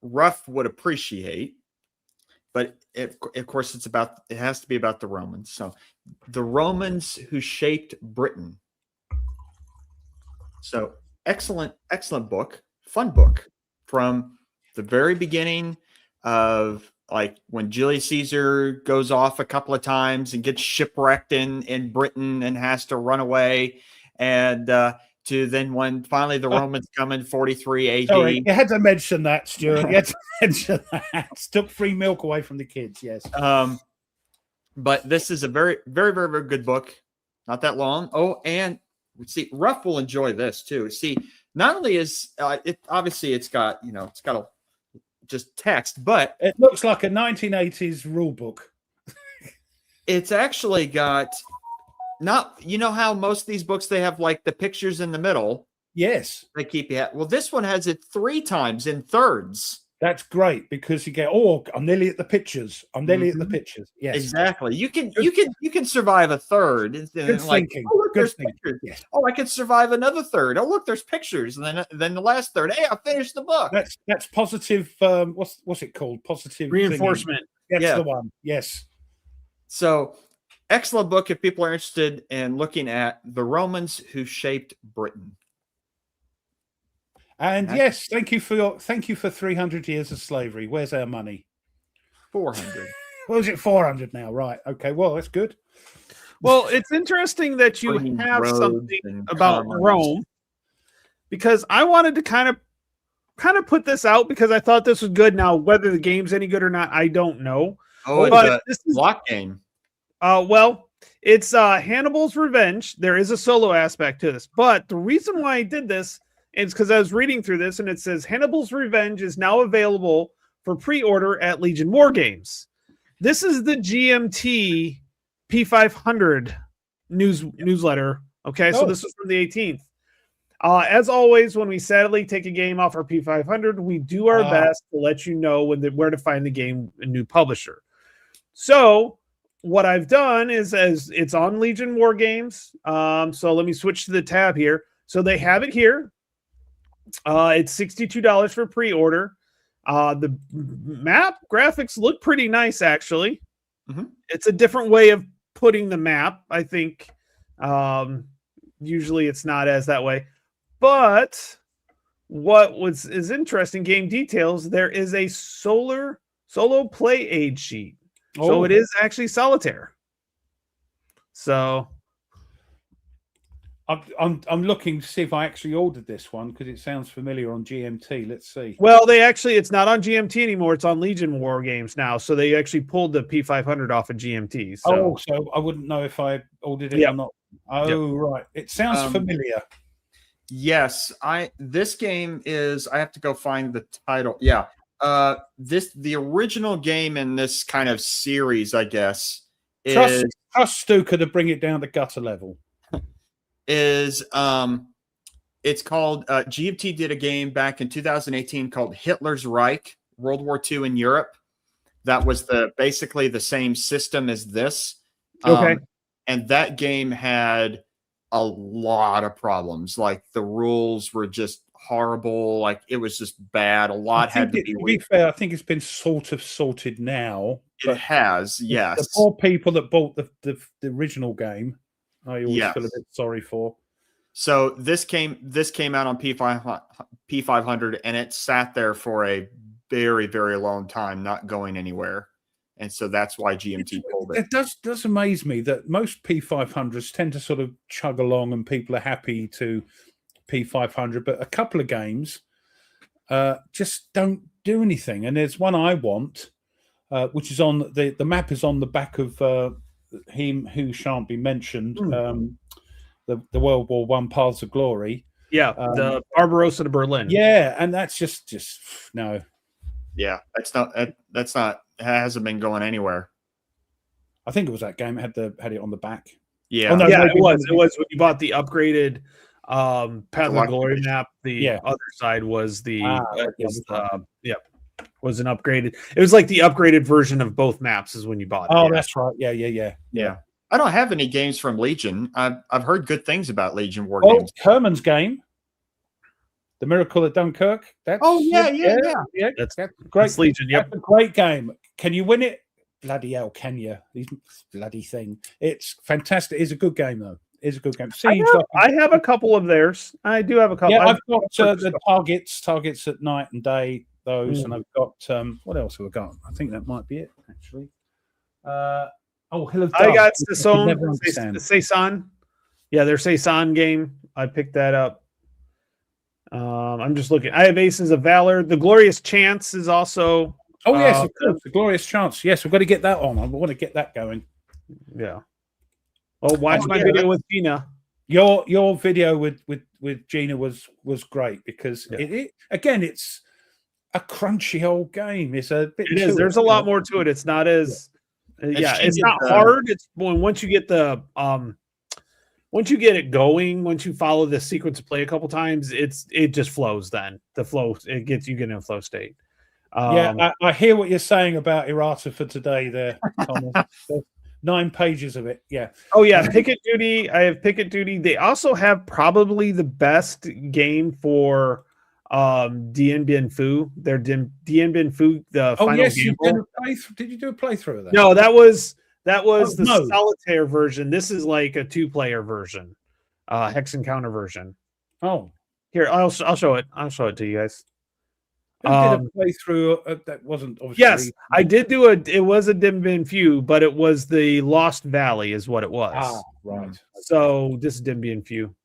Ruff would appreciate, but of course it has to be about the Romans. So the Romans who shaped Britain. So excellent book, fun book from the very beginning of like when Julius Caesar goes off a couple of times and gets shipwrecked in Britain and has to run away, and to then when finally the Romans come in 43 AD. Sorry, you had to mention that, Stuart. You had to mention that. Took free milk away from the kids, yes. But this is a very, very, very, very good book. Not that long. Oh, and see, Ruff will enjoy this too. See, not only is it obviously it's got a just text, but it looks like a 1980s rule book. It's actually got how most of these books they have like the pictures in the middle. Yes, they keep you. Well, this one has it 3 times in thirds. That's great because you get, I'm nearly at the pictures. I'm nearly at the pictures. Yes, exactly. You can survive a third. Good thinking. Oh, look, Good there's thinking. pictures. Yes. Oh, I could survive another third. Oh, look, there's pictures. And then the last third. Hey, I finished the book. That's positive. What's it called? Positive reinforcement. That's the one. Yes. So excellent book if people are interested in looking at the Romans who shaped Britain. And yes, thank you for 300 years of slavery. Where's our money? 400. Well, is it 400 now? Right. Okay. Well, that's good. Well, it's interesting that you have something about Rome, because I wanted to kind of put this out because I thought this was good. Now, whether the game's any good or not, I don't know. Oh, but this is a block game. Well, it's Hannibal's Revenge. There is a solo aspect to this, but the reason why I did this is because I was reading through this and it says Hannibal's Revenge is now available for pre-order at Legion War Games. This is the GMT P500 newsletter. Okay, so this is from the 18th. As always, when we sadly take a game off our P500, we do our best to let you know where to find the game and new publisher. So what I've done is, as it's on Legion War Games, so let me switch to the tab here. So they have it here. It's $62 for pre-order. The map graphics look pretty nice, actually. Mm-hmm. It's a different way of putting the map, I think. Usually it's not as that way. But what is interesting, game details, there is a solo play aid sheet. So it is actually solitaire. So I'm looking to see if I actually ordered this one because it sounds familiar on GMT. Let's see. Well, it's not on GMT anymore. It's on Legion War Games now. So they actually pulled the P500 off of GMT. So. So I wouldn't know if I ordered it or not. Right. It sounds familiar. Yes, this game is. I have to go find the title. Yeah, the original game in this kind of series, I guess, Trust Stuka to bring it down to gutter level. It's called GMT did a game back in 2018 called Hitler's Reich, World War II in Europe. That was basically the same system as this. Okay. And that game had a lot of problems. Like the rules were just horrible. Like it was just bad. A lot had to be. To be fair, I think it's been sort of sorted now. It has, yes. The poor people that bought the original game, I always feel a bit sorry for. So this came out on P500, and it sat there for a very, very long time, not going anywhere. And so that's why GMT pulled it. It does amaze me that most P500s tend to sort of chug along and people are happy to P500, but a couple of games just don't do anything. And there's one I want, which is on the map is on the back of Him Who Shan't Be Mentioned, the World War I Paths of Glory. Yeah, the Barbarossa to Berlin. Yeah, and that's just no. Yeah, that's not hasn't been going anywhere. I think it was that game had it on the back. Yeah, oh, no, yeah, it was when you bought the upgraded Path of Glory map. The other side was was an upgraded. It was like the upgraded version of both maps is when you bought it. Oh, that's right. Yeah. I don't have any games from Legion. I've heard good things about Legion War Games. Herman's game, The Miracle at Dunkirk. That's great. That's Legion. Yep, that's a great game. Can you win it? Bloody hell, can you? These bloody thing. It's fantastic. It's a good game though. It's a good game. I have a couple of theirs. I do have a couple. Yeah, I've got the targets at night and day. Those, and I've got what else have I got? I think that might be it actually. Hill of Dove. I got Saison. Yeah, their Saison game. I picked that up. I'm just looking. I have Aces of Valor. The Glorious Chance is also. Oh yes, of course. The Glorious Chance. Yes, we've got to get that on. I want to get that going. Yeah. Well, watch my video with Gina. Your video with Gina was great because it's a crunchy old game. It's a bit. It is. There's a lot more to it. It's not as. It's not hard. It's once you get once you get it going, once you follow the sequence of play a couple times, it just flows. Then the flow you get in a flow state. I hear what you're saying about errata for today. There, Thomas. 9 pages of it. Yeah. Oh yeah, Picket Duty. I have Picket Duty. They also have probably the best game for Dien Bien Phu. Their Dien Bien Phu. The final gamble. Did you do a playthrough of that? No, that was the solitaire version. This is like a 2-player version, Hex Encounter version. Oh, here I'll show it. I'll show it to you guys. Did a playthrough that wasn't obviously. Yes, I did do it was a Dien Bien Phu, but it was the Lost Valley is what it was. Ah, right. So this is Dien Bien Phu.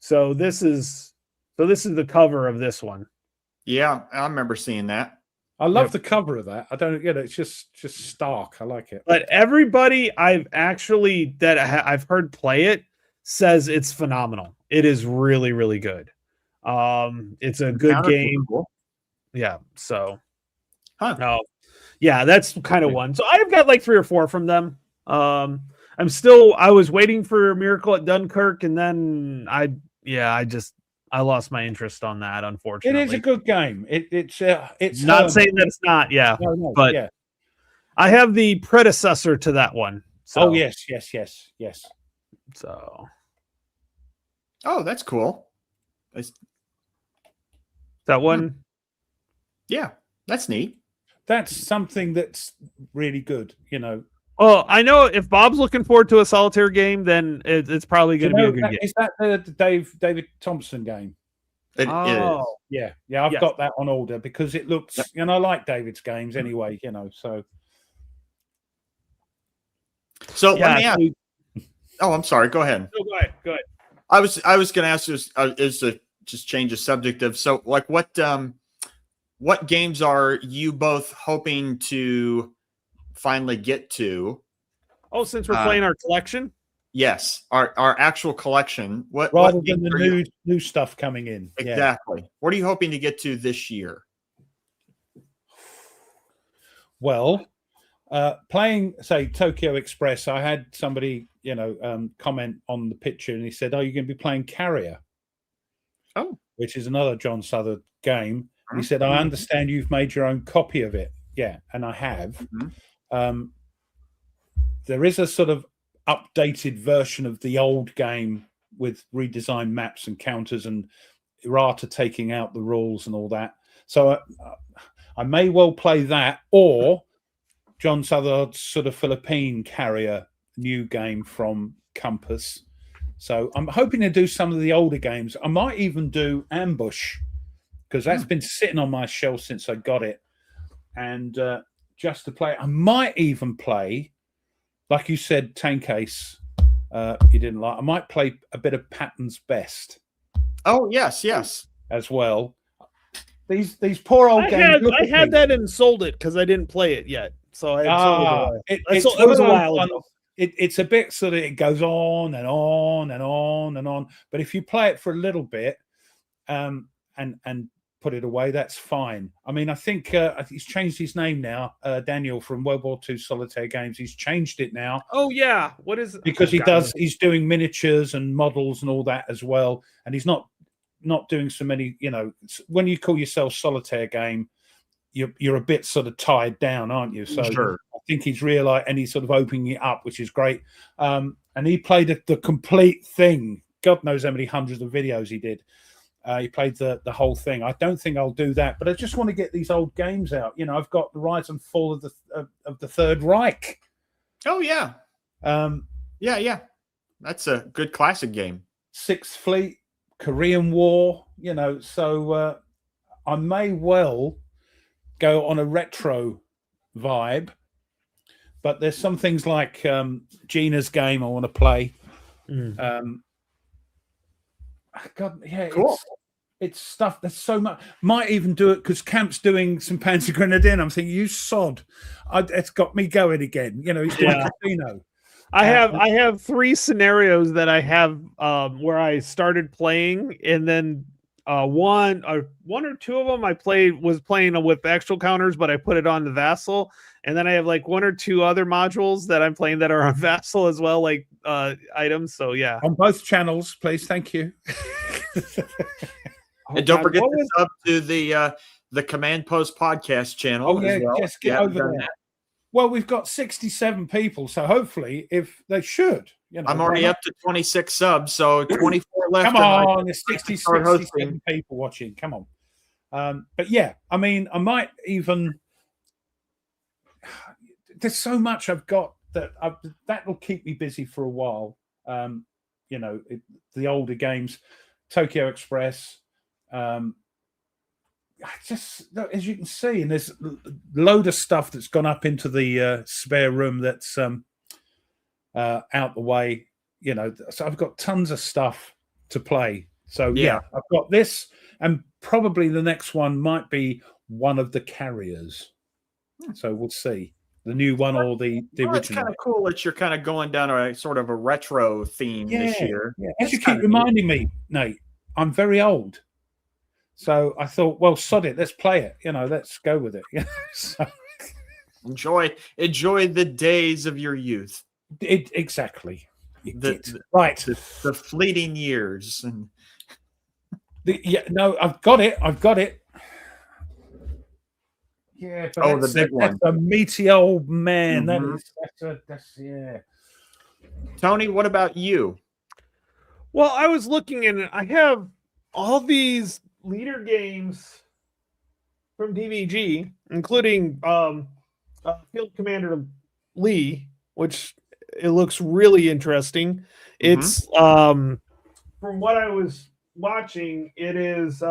So this is the cover of this one. Yeah, I remember seeing that. I love the cover of that. I don't get it. It's just stark. I like it. But everybody I've heard play it says it's phenomenal. It is really, really good. It's a good game. Cool. Yeah. So Huh. No. Yeah, that's kind of one. So I've got like 3 or 4 from them. I was waiting for Miracle at Dunkirk, and then I lost my interest on that, It unfortunately. is a good game. It's not saying that it's not, no, but yeah. I have the predecessor to that one. So, Oh yes. So Oh, that's cool. that one, Yeah, that's neat. That's something that's really good. well, I know if Bob's looking forward to a solitaire game, then it's probably going to be a good game. Is that the David Thompson game? It is. Yeah. I've Yes. got that on order because it looks, and I like David's games anyway. So So Yeah, let me ask. Oh, I'm sorry. Go ahead. Go ahead. I was going to ask you is to just change the subject of like what games are you both hoping to finally get to? Oh, since we're playing our collection, Yes, our actual collection. What rather games than are the you- new stuff coming in. Yeah. exactly? What are you hoping to get to this year? Well, playing, say, Tokyo Express, I had somebody, comment on the picture, and he said, "Oh, you're going to be playing Carrier." Oh. Which is another John Southard game. He Mhm. said, "I understand you've made your own copy of it." Yeah, and I have. Mhm. There is a sort of updated version of the old game with redesigned maps and counters and errata taking out the rules and all that. So I may well play that, or John Southard's sort of Philippine Carrier new game from Compass. So I'm hoping to do some of the older games. I might even do Ambush, because that's been sitting on my shelf since I got it. And just to play, I might even play, like you said, Tank Ace. You didn't like. I might play a bit of Patton's Best. Oh yes. As well. These poor old games. I had that and sold it because I didn't play it yet. So I sold it away. It was a while ago. It's a bit sort of, it goes on and on and on and on. But if you play it for a little bit, and put it away, that's fine. I mean, I think he's changed his name now, Daniel from World War II Solitaire Games. He's changed it now. Oh yeah, what is it? Because he's doing miniatures and models and all that as well, and he's not doing so many. When you call yourself Solitaire Game, you're a bit sort of tied down, aren't you? So Sure. I think he's realized, and he's sort of opening it up, which is great. And he played the complete thing. God knows how many hundreds of videos he did. He played the whole thing. I don't think I'll do that, but I just want to get these old games out. I've got the Rise and Fall of the Third Reich. Oh yeah. Yeah. That's a good classic game. Sixth Fleet, Korean War. So I may well go on a retro vibe, but there's some things like Gina's game I want to play. God, yeah, Cool. It's stuff. There's so much. Might even do it because Camp's doing some Panzer Grenadine. I'm thinking, you sod. It's got me going again. He's doing casino. I have 3 scenarios that I have where I started playing, and then one or two of them was playing with actual counters, but I put it on the Vassal, and then I have like 1 or 2 other modules that I'm playing that are on Vassal as well, like items. So yeah, On both channels, please. Thank you. And don't God, forget what to was- sub to the Command Post podcast channel. Oh yeah, as well. just get Yeah, over done there. that. Well, we've got 67 people, so hopefully, if they should, I'm already up to 26 subs, so 24 left. Come and I on, can there's start 67 hosting. people watching. Come on. But yeah, I mean, I might even. There's so much I've got that will keep me busy for a while. The older games, Tokyo Express. Just as you can see, and there's a load of stuff that's gone up into the spare room that's out the way. So I've got tons of stuff to play. So yeah, I've got this, and probably the next one might be one of the Carriers. So we'll see, the new one or the Well, it's original. kind of cool that you're kind of going down a sort of a retro theme this year. Yeah. As you That's keep kinda neat. reminding me, Nate, I'm very old. So I thought, well, sod it, let's play it. Let's go with it. So, Enjoy the days of your youth. exactly. The Right. The fleeting years. And I've got it. Yeah, but the big one. That's a meaty old man. Mhm. That's yeah. Tony, what about you? Well, I was looking and I have all these leader games from DVG, including Field Commander Lee, which it looks really interesting. It's from what I was watching, it is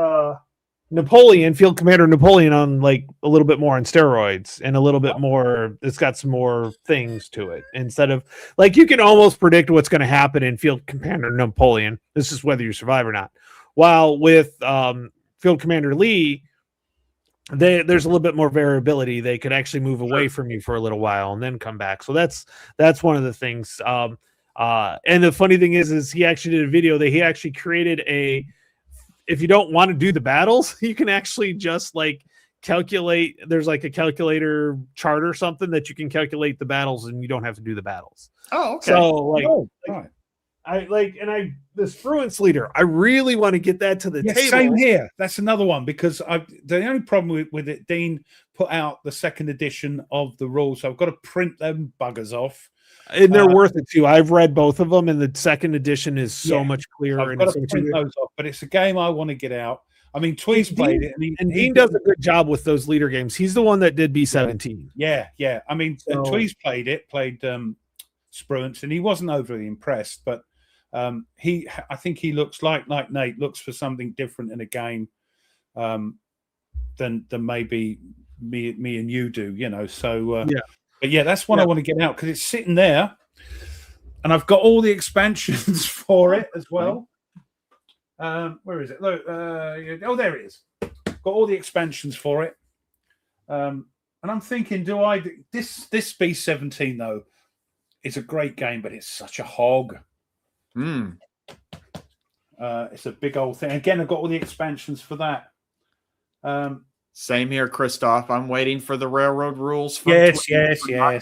Napoleon, Field Commander Napoleon, on like a little bit more on steroids and a little bit more. It's got some more things to it instead of like you can almost predict what's going to happen in Field Commander Napoleon. This is whether you survive or not. While with Field Commander Lee, there's a little bit more variability. They could actually move away from you for a little while and then come back. So that's one of the things. And the funny thing is he actually did a video that he actually created if you don't want to do the battles, you can actually just like calculate. There's like a calculator chart or something that you can calculate the battles and you don't have to do the battles. Oh, okay. So right. This Bruins leader, I really want to get that to the table. Same here. That's another one because the only problem with it, Dean put out the second edition of the rules. So I've got to print them buggers off. And they're worth it too. I've read both of them, and the second edition is so much clearer. I've got to print those off, but it's a game I want to get out. I mean, Tweez played it, and Dean does a good job with those leader games. He's the one that did B17. Yeah. I mean, Tweez played Spruance, and he wasn't overly impressed, but I think he looks like Nate looks for something different in a game than maybe me and you do. So but yeah, that's one I want to get out because it's sitting there, and I've got all the expansions for it as well. Where is it? Look, there it is. Got all the expansions for it, and I'm thinking, this B17 though? It's a great game, but it's such a hog. It's a big old thing. Again, I've got all the expansions for that. Same here, Christoph. I'm waiting for the railroad rules. Yes. I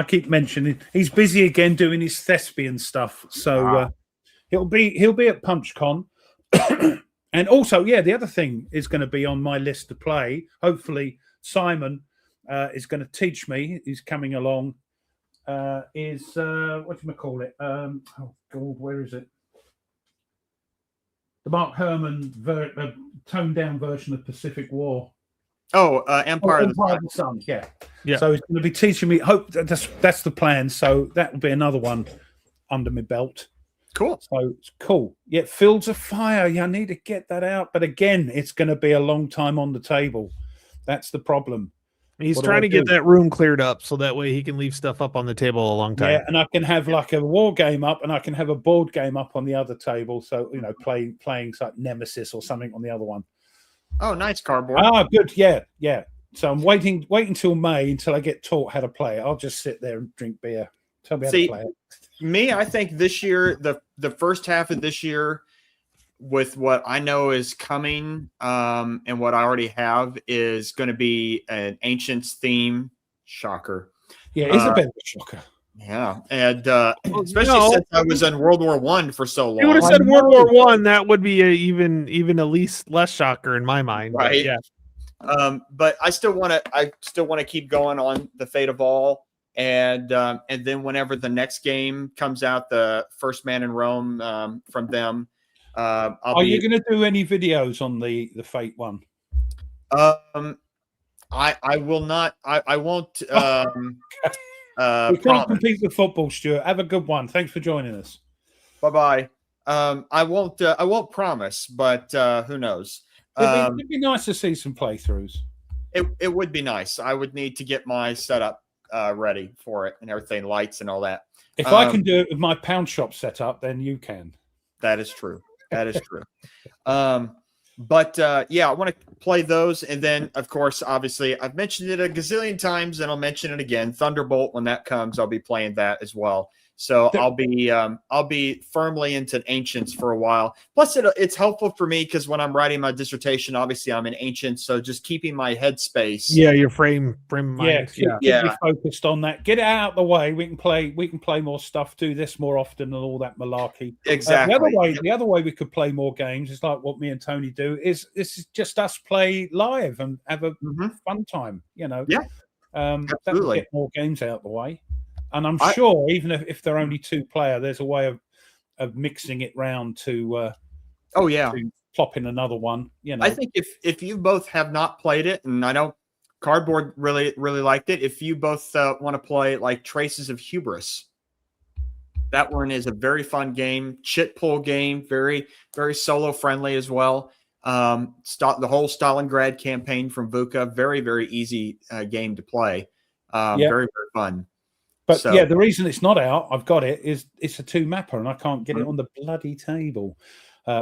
keep mentioning he's busy again doing his thespian stuff. So he'll be at PunchCon. And also, the other thing is going to be on my list to play. Hopefully, Simon is going to teach me. He's coming along. Is what do you call it? Oh God, where is it? The Mark Herman toned down version of Pacific War. Empire of the Sun. Yeah. So he's going to be teaching me. Hope that's the plan. So that will be another one under my belt. Cool. So it's cool. Yeah, Fields of Fire. Yeah, I need to get that out. But again, it's going to be a long time on the table. That's the problem. He's trying to get that room cleared up so that way he can leave stuff up on the table a long time. Yeah, and I can have like a war game up and I can have a board game up on the other table. So, playing like Nemesis or something on the other one. Oh, nice cardboard. Ah, good. Yeah. So I'm waiting till May until I get taught how to play it. I'll just sit there and drink beer. Tell me how to play it. I think this year, the first half of this year, with what I know is coming and what I already have is going to be an Ancients theme. Shocker. Yeah, it's a bit of a shocker. Yeah, and especially since I was in World War I for so long. You would have said World War I. That would be even a less shocker in my mind. Right. But yeah. But I still want to keep going on the Fate of All, and then whenever the next game comes out, the First Man in Rome from them. Are you going to do any videos on the Fate one? I will not. I won't. We can't compete with football, Stuart. Have a good one. Thanks for joining us. Bye. I won't promise, but who knows? It'd be nice to see some playthroughs. It would be nice. I would need to get my setup ready for it and everything, lights and all that. If I can do it with my pound shop setup, then you can. That is true. That is true. But I want to play those. And then, of course, obviously, I've mentioned it a gazillion times and I'll mention it again. Thunderbolt, when that comes, I'll be playing that as well. So I'll be firmly into Ancients for a while. Plus, it's helpful for me because when I'm writing my dissertation, obviously I'm in Ancients, so just keeping my headspace. Yeah, your frame mind. Keep you focused on that. Get it out of the way. We can play more stuff. Do this more often and all that malarkey. Exactly. The other way we could play more games is like what me and Tony do. Is this is just us play live and have a fun time? You know. Yeah. Absolutely. Get more games out of the way. And I'm sure even if they're only 2-player, there's a way of mixing it round to to plop in another one. You know, I think if you both have not played it, and I know Cardboard really liked it, if you both want to play like Traces of Hubris, that one is a very fun game, chit pull game, very very solo friendly as well. The whole Stalingrad campaign from VUCA, very very easy game to play, very very fun. But the reason it's not out, I've got it, is it's a 2-mapper and I can't get it on the bloody table,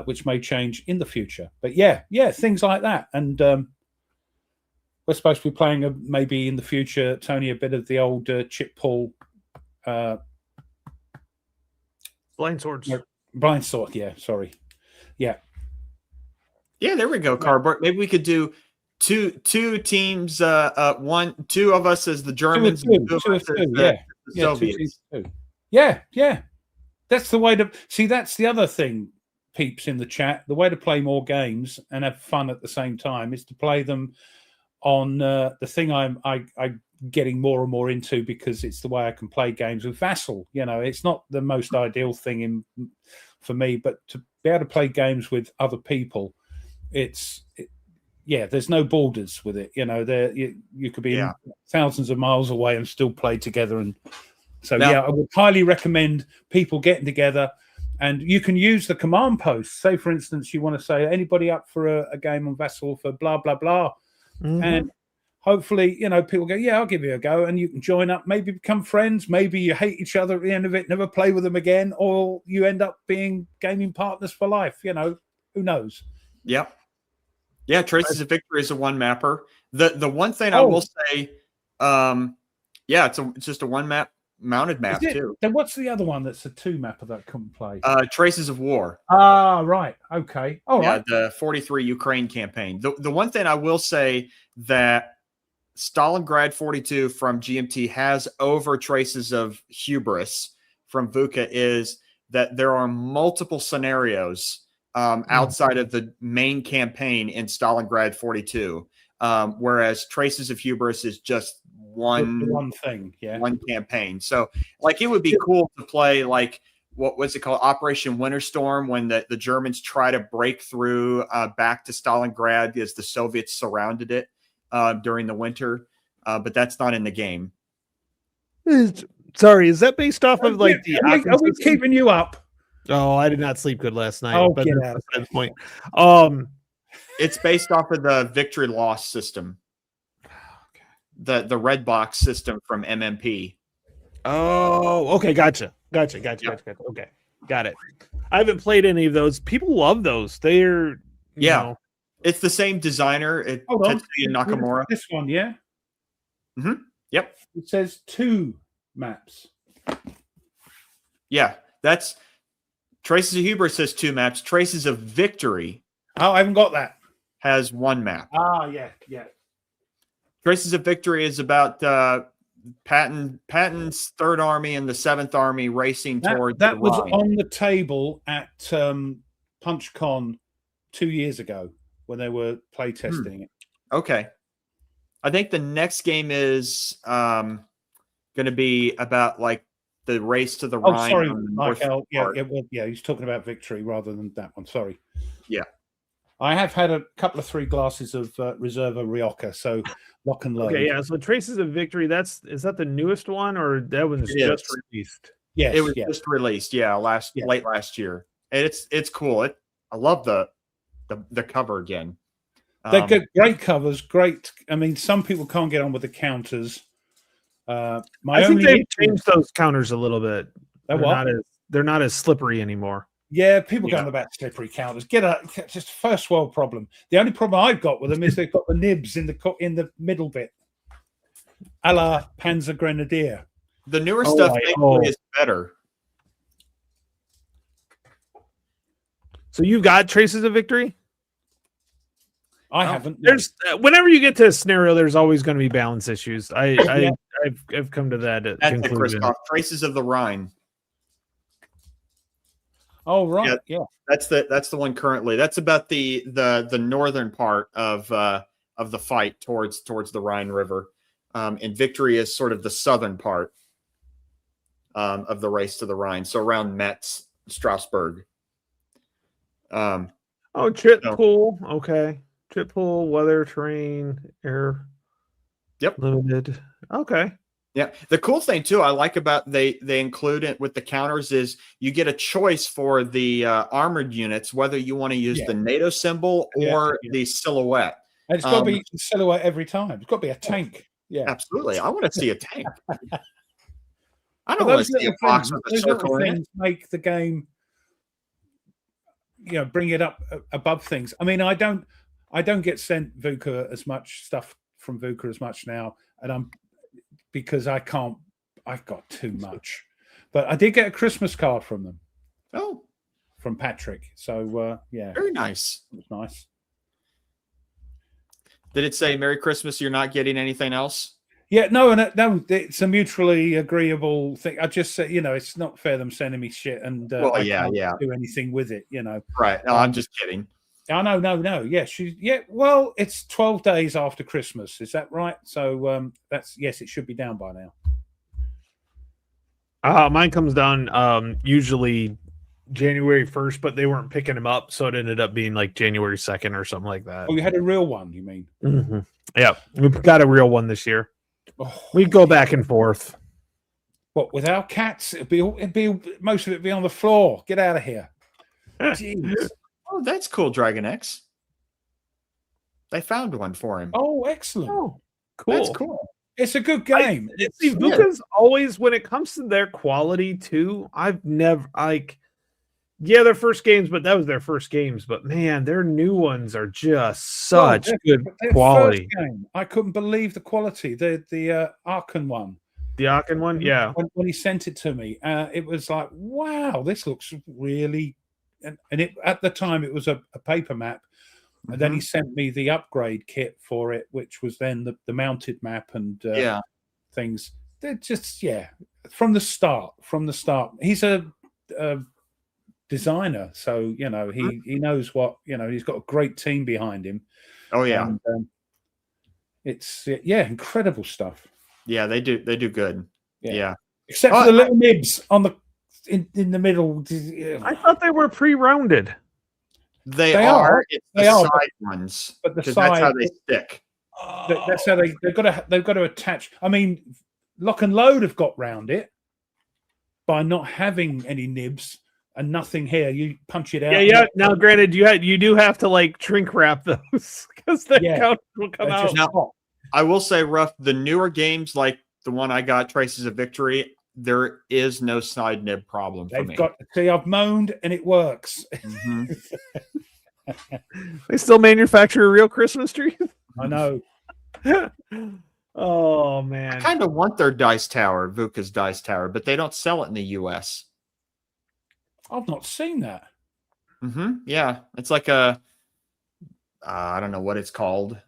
which may change in the future. But yeah, things like that. And we're supposed to be playing maybe in the future, Tony, a bit of the old chip pull. Blind Swords. Blind Sword, yeah, sorry. Yeah. Yeah, there we go, Cardboard. Maybe we could do two teams, two of us as the Germans, two of us as the Soviets. Yeah. That's the way to see. That's the other thing, peeps in the chat. The way to play more games and have fun at the same time is to play them on the thing I'm getting more and more into, because it's the way I can play games with Vassal. You know, it's not the most ideal thing for me, but to be able to play games with other people, there's no borders with it. You know, you could be thousands of miles away and still play together. And so, I would highly recommend people getting together. And you can use the command post. Say, for instance, you want to say, anybody up for a game on Vassal for blah, blah, blah. Mm-hmm. And hopefully, you know, people go, yeah, I'll give you a go. And you can join up, maybe become friends. Maybe you hate each other at the end of it, never play with them again. Or you end up being gaming partners for life. You know, who knows? Yep. Yeah, Traces of Victory is a 1-mapper. The one thing I will say, it's just a 1-map mounted map too. Then what's the other one that's a 2-mapper that I couldn't play? Traces of War. Ah, right. Okay. All right. The 43 Ukraine campaign. The one thing I will say that Stalingrad 42 from GMT has over Traces of Hubris from VUCA is that there are multiple scenarios outside of the main campaign in Stalingrad 42, whereas Traces of Hubris is just one thing, one campaign. So, like, it would be cool to play like what was it called, Operation Winter Storm, when the Germans try to break through back to Stalingrad because the Soviets surrounded it during the winter, but that's not in the game. Sorry, is that based off of like the? Are we keeping you up? Oh, I did not sleep good last night. Oh, but get out. That's the point. It's based off of the victory loss system, the red box system from MMP. Oh, okay, gotcha. Okay, got it. I haven't played any of those. People love those. They're you know. It's the same designer. Tetsuya Nakamura. This one, yeah. Mm-hmm. Yep. It says 2 maps. Yeah, that's Traces of Hubris says 2 maps. Traces of Victory. Oh, I haven't got that. Has 1 map. Ah, yeah. Traces of Victory is about Patton's 3rd Army and the 7th Army racing towards that the was Rhine. On the table at PunchCon 2 years ago when they were play testing it. Okay. I think the next game is going to be about like the race to the Rhine. Oh, sorry, Michael. Yeah, he's talking about Victory rather than that one. Sorry. Yeah. I have had a couple of 3 glasses of Reserva Rioja, so lock and load. Okay, yeah. So Traces of Victory, is that the newest one, or that one's just released? Yes, it was just released. Yeah, late last year, and it's cool. I love the cover again. They get great covers. Great. I mean, some people can't get on with the counters. I think they've changed those counters a little bit. They're not as slippery anymore. Yeah, people go on about slippery counters. Just first world problem. The only problem I've got with them is they've got the nibs in the middle bit, a la Panzer Grenadier. The newer stuff is better. So you've got Traces of Victory? I haven't. There's whenever you get to a scenario, there's always going to be balance issues. I've come to that That's it, conclusion. Christoph. Traces of the Rhine. Oh right, yeah. That's the one currently. That's about the northern part of the fight towards the Rhine River, and Victory is sort of the southern part of the race to the Rhine. So around Metz, Strasbourg. Chit pool, okay. Chit pool, weather, terrain, air. Yep. Limited. Okay. Yeah. The cool thing too, I like about they include it with the counters is you get a choice for the armored units, whether you want to use the NATO symbol or the silhouette. And it's got to be silhouette every time. It's got to be a tank. Yeah. Absolutely. I want to see a tank. I don't want to see a box with a circle in it. Make the game, bring it up above things. I mean, I don't get sent VUCA as much stuff from VUCA as much now, and because I've got too much. But I did get a Christmas card from them. Oh, from Patrick. So yeah, very nice. It was nice. Did it say Merry Christmas? You're not getting anything else? Yeah, no, it's a mutually agreeable thing. I just said, it's not fair them sending me shit and I can't do anything with it, Right. No, I'm just kidding. Oh, no. Yeah, well, it's 12 days after Christmas. Is that right? So yes, it should be down by now. Mine comes down usually January 1st, but they weren't picking them up, so it ended up being like January 2nd or something like that. Oh, you had a real one, you mean? Mm-hmm. Yeah, we've got a real one this year. Oh, we go back and forth. What, without cats? It'd be most of it be on the floor. Get out of here. Jeez. Oh, that's cool, Dragon X. They found one for him. Oh, excellent. Oh, cool. That's cool. It's a good game. VUCA's always, when it comes to their quality too, I've never their first games, but that was their first games. But man, their new ones are just such good quality. Game, I couldn't believe the quality. The Aachen one. The Aachen one, yeah. When he sent it to me, it was like, wow, this looks really. And it at the time it was a paper map, and then he sent me the upgrade kit for it, which was then the mounted map and things. They're just from the start. He's a designer, so he knows what he's got a great team behind him. Oh yeah, and, it's incredible stuff. Yeah, they do good. Yeah. Except for the little nibs on the in the middle. I thought they were pre-rounded. They are. It's the side ones, but that's how they stick. That's how they've got to attach. I mean, Lock and Load have got round it by not having any nibs and nothing here. You punch it out. Yeah. Now, granted, you do have to like shrink wrap those because the counters will come out. Now, I will say, Ruff, the newer games like the one I got, Traces of Victory, there is no side nib problem for me. I've moaned and it works. Mm-hmm. They still manufacture a real Christmas tree. I know. Oh man, I kind of want their dice tower, VUCA's dice tower, but they don't sell it in the US. I've not seen that. Yeah, it's like I don't know what it's called.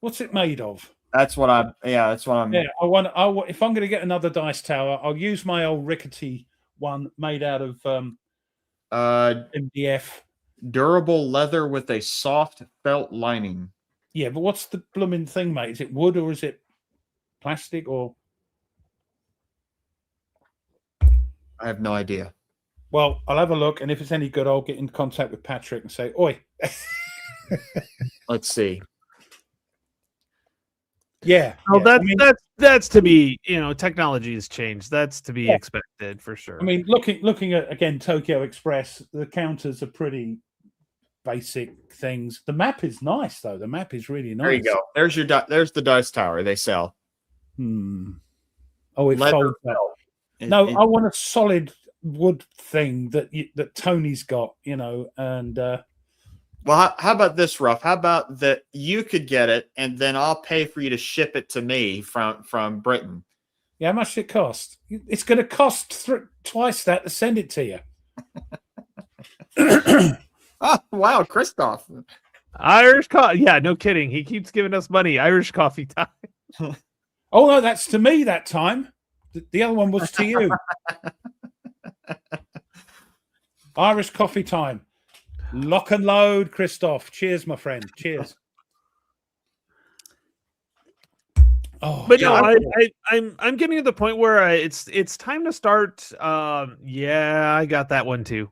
What's it made of? That's what I'm. Yeah, I want. If I'm going to get another dice tower, I'll use my old rickety one made out of MDF. Durable leather with a soft felt lining. Yeah, but what's the blooming thing, mate? Is it wood or is it plastic or? I have no idea. Well, I'll have a look, and if it's any good, I'll get in contact with Patrick and say, "Oi." Let's see. Yeah. That's to be, technology has changed. That's to be expected for sure. I mean, looking at again Tokyo Express, the counters are pretty basic things. The map is nice though. The map is really nice. There you go. There's the dice tower they sell. Oh, it folds out. No, I want a solid wood thing that Tony's got, and well, how about this, Ruff? How about that you could get it, and then I'll pay for you to ship it to me from Britain? Yeah, how much does it cost? It's going to cost twice that to send it to you. Oh, wow, Christoph. Irish coffee. Yeah, no kidding. He keeps giving us money. Irish coffee time. Oh no, that's to me that time. The other one was to you. Irish coffee time. Lock and load, Christoph. Cheers, my friend. Cheers. Oh, But Yeah, no, I'm getting to the point where it's time to start. Yeah, I got that one too.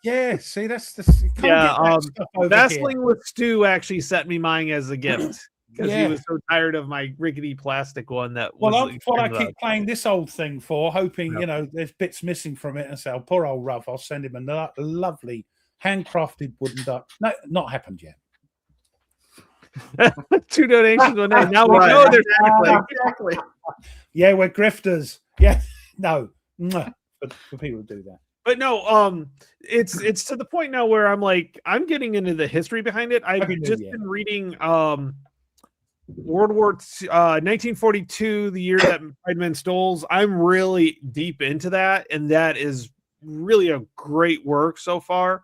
yeah. See, that's the Yeah, stuff over here. Vaseline with Stu actually sent me mine as a gift because Yeah. he was so tired of my rickety plastic one. That Well, was that's what I keep playing this old thing for, hoping Yep. there's bits missing from it, and say, oh, poor old Ruff, I'll send him a lovely handcrafted wooden duck. No, not happened yet. 2 donations one day. Now we Right. know there's exactly. Yeah, we're grifters. Yeah, no, for people to do that. But no, it's to the point now where I'm like, I'm getting into the history behind it. I've Happy New just Year. been reading World War 1942, the year that Friedman Stoles. I'm really deep into that, and that is really a great work so far.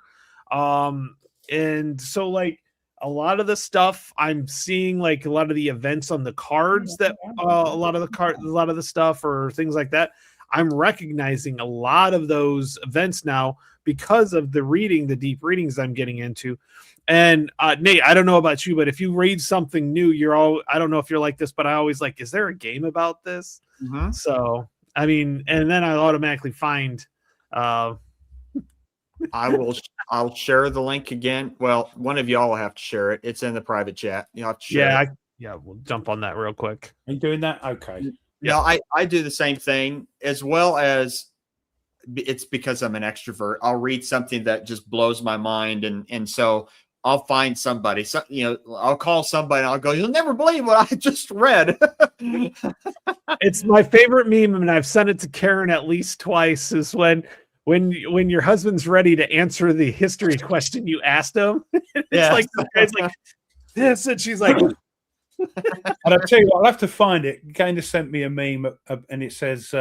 And so like a lot of the stuff I'm seeing, like a lot of the events on the cards that a lot of the stuff or things like that, I'm recognizing a lot of those events now because of the deep readings I'm getting into. And Nate, I don't know about you, but if you read something new, I don't know if you're like this, but I always like, is there a game about this? Mhm. So, I mean, and then I automatically find, I'll share the link again. Well, one of y'all will have to share it. It's in the private chat. You have to share it. we'll jump on that real quick. Are you doing that? Okay. No, I do the same thing, as well as it's because I'm an extrovert. I'll read something that just blows my mind, and so I'll find somebody. So, I'll call somebody and I'll go, "You'll never believe what I just read." It's my favorite meme, and I've sent it to Karen at least twice. Is when your husband's ready to answer the history question you asked him. It's Yeah. like the guy's like this, and she's like, And I'll tell you what, I'll have to find it. Gainer sent me a meme, and it says,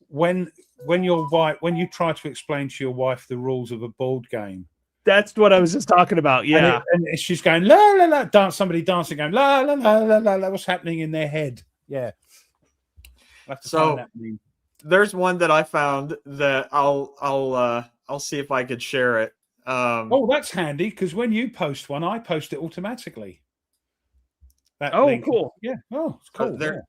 when you try to explain to your wife the rules of a board game, "That's what I was just talking about." Yeah, and she's going la la la, somebody dancing, going la la la la la la. What's happening in their head? Yeah. I'll have to find that meme. There's one that I found that I'll see if I could share it. Oh, that's handy, because when you post one, I post it automatically. That Oh, link. cool. Yeah. Oh, it's cool. There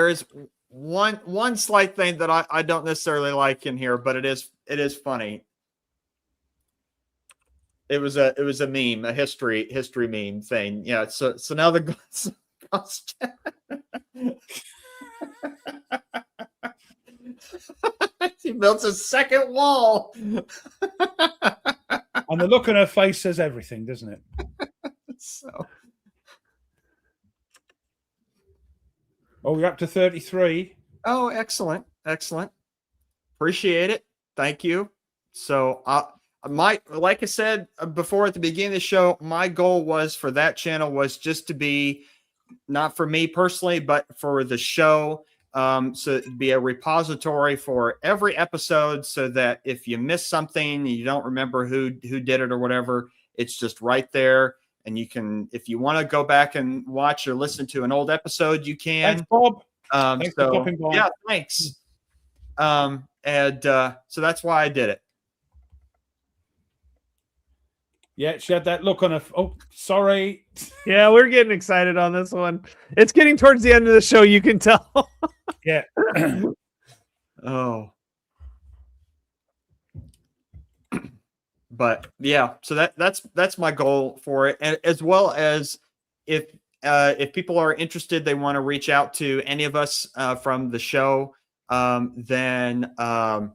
is one slight thing that I don't necessarily like in here, but it is funny. It was a meme, a history meme thing. Yeah. So now the he built a second wall. And the look on her face says everything, doesn't it? So We're up to 33. oh, excellent. Appreciate it. Thank you. So like I said before at the beginning of the show, my goal was for that channel was just to be, not for me personally, but for the show. So it'd be a repository for every episode, so that if you miss something and you don't remember who did it or whatever, it's just right there. And you can, if you want to go back and watch or listen to an old episode, you can. Thanks, Bob. Thanks for So dropping by. yeah, thanks. And so that's why I did it. Yeah, she had that look on her. Oh, sorry. yeah, we're getting excited on this one. It's getting towards the end of the show. You can tell. Yeah. Oh. But yeah, so that's my goal for it, and as well as if people are interested, they want to reach out to any of us from the show, then I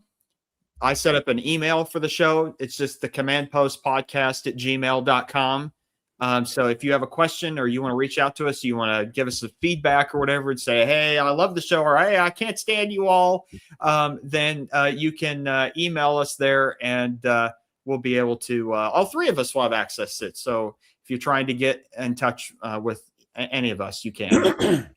set up an email for the show. It's just the commandpostpodcast@gmail.com. So if you have a question or you want to reach out to us, you want to give us some feedback or whatever, and say, "Hey, I love the show," or "Hey, I can't stand you all," then you can email us there, and we'll be able to, all three of us will have access to it. So if you're trying to get in touch with any of us, you can.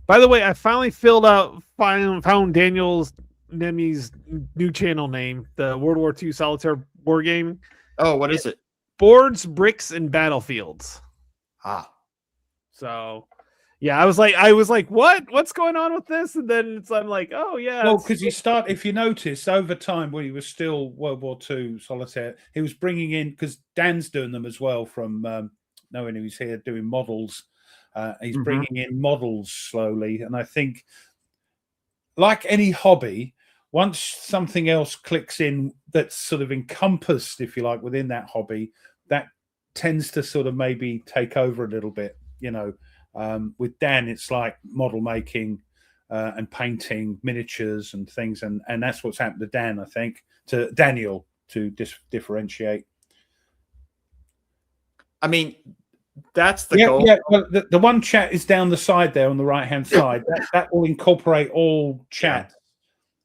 By the way, I finally found Daniel's Nemi's new channel name, the World War II Solitaire board game. Oh, what is it? Boards, Bricks, and Battlefields. Ah, So, yeah, I was like, what's going on with this? And then I'm like, oh yeah. Well, because if you notice, over time when he was still World War II solitaire, he was bringing in, because Dan's doing them as well from knowing he was here doing models. He's bringing in models slowly. And I think, like any hobby, once something else clicks in that's sort of encompassed, if you like, within that hobby, that tends to sort of maybe take over a little bit, you know. With Dan, it's like model making and painting miniatures and things, and that's what's happened to Dan, I think, to Daniel, to differentiate. I mean, that's the goal. Yeah, well, the one chat is down the side there on the right-hand side. That will incorporate all chat,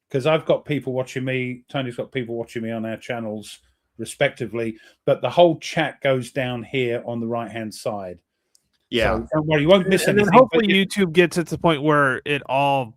because I've got people watching me, Tony's got people watching me on our channels respectively, but the whole chat goes down here on the right-hand side. Yeah, so don't worry, you won't miss anything. And hopefully YouTube gets it to the point where it all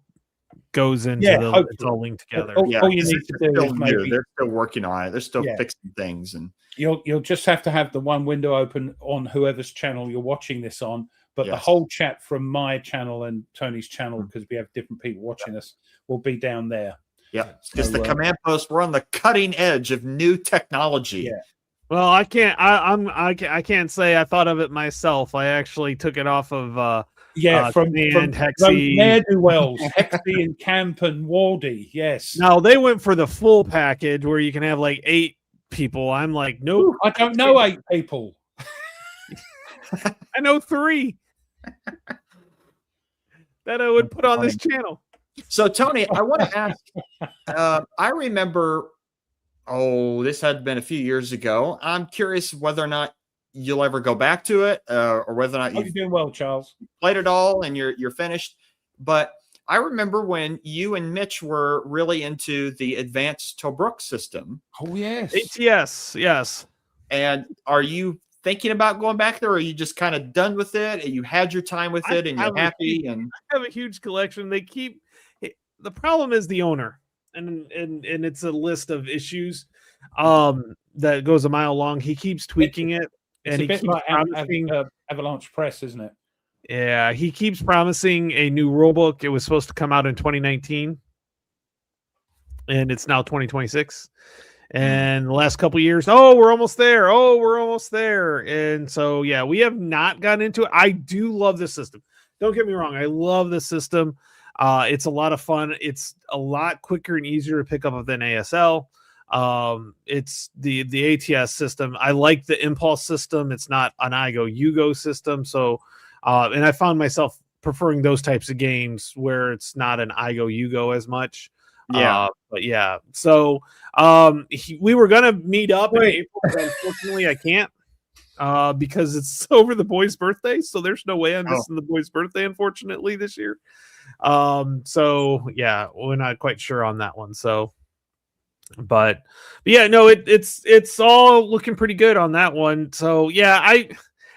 goes into it's all linked together. All you need to do is maybe they're still working on it. They're still fixing things, and you'll just have to have the one window open on whoever's channel you're watching this on. But the whole chat from my channel and Tony's channel, because we have different people watching us, will be down there. Yeah, because the command post, we're on the cutting edge of new technology. Yeah. Well, I can't say I thought of it myself. I actually took it off of from Hexy, ne'er-do-wells, Hexy and Camp and Wardy. Yes. Now they went for the full package where you can have like 8 people. I'm like, nope. I don't know 8 people. I know 3 that I would put on this channel. So, Tony, I want to ask. I remember. Oh, this had been a few years ago. I'm curious whether or not you'll ever go back to it, or whether or not you're doing well, Charles. Played it all and you're finished. But I remember when you and Mitch were really into the advanced Tobruk system. Oh, yes. ATS, yes. And are you thinking about going back there, or are you just kind of done with it? And you had your time with it and you're happy? And I have a huge collection. The problem is the owner. And it's a list of issues that goes a mile long. He keeps tweaking it, and he keeps promising Avalanche Press, isn't it? Yeah, he keeps promising a new rule book. It was supposed to come out in 2019, and it's now 2026. And the last couple of years, we're almost there. We're almost there. And so, yeah, we have not gotten into it. I do love this system. Don't get me wrong. I love this system. It's a lot of fun. It's a lot quicker and easier to pick up than ASL. It's the ATS system. I like the impulse system. It's not an IGO-UGO system. So, and I found myself preferring those types of games where it's not an IGO-UGO as much. Yeah. But yeah. So, we were going to meet up in April, but unfortunately I can't. Because it's over the boy's birthday. So there's no way I'm missing the boy's birthday, unfortunately, this year. So yeah, we're not quite sure on that one. So, but yeah, no, it's all looking pretty good on that one. So yeah,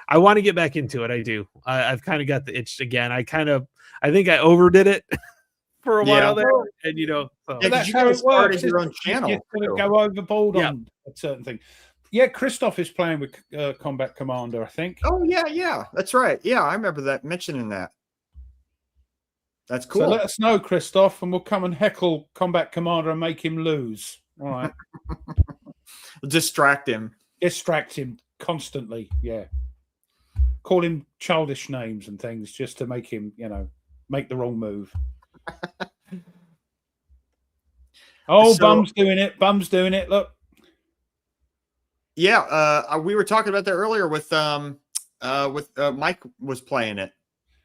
I want to get back into it. I do. I've kind of got the itch again. I think I overdid it for a while there, and so. That's how it works. Your own channel. You're going to go overboard on a certain thing. Yeah, Christoph is playing with Combat Commander, I think. Oh yeah, that's right. Yeah, I remember that mentioning that. That's cool. So let us know, Christoph, and we'll come and heckle Combat Commander and make him lose. All right. Distract him constantly. Yeah. Call him childish names and things just to make him, make the wrong move. Bum's doing it. Look. Yeah, we were talking about that earlier with Mike was playing it.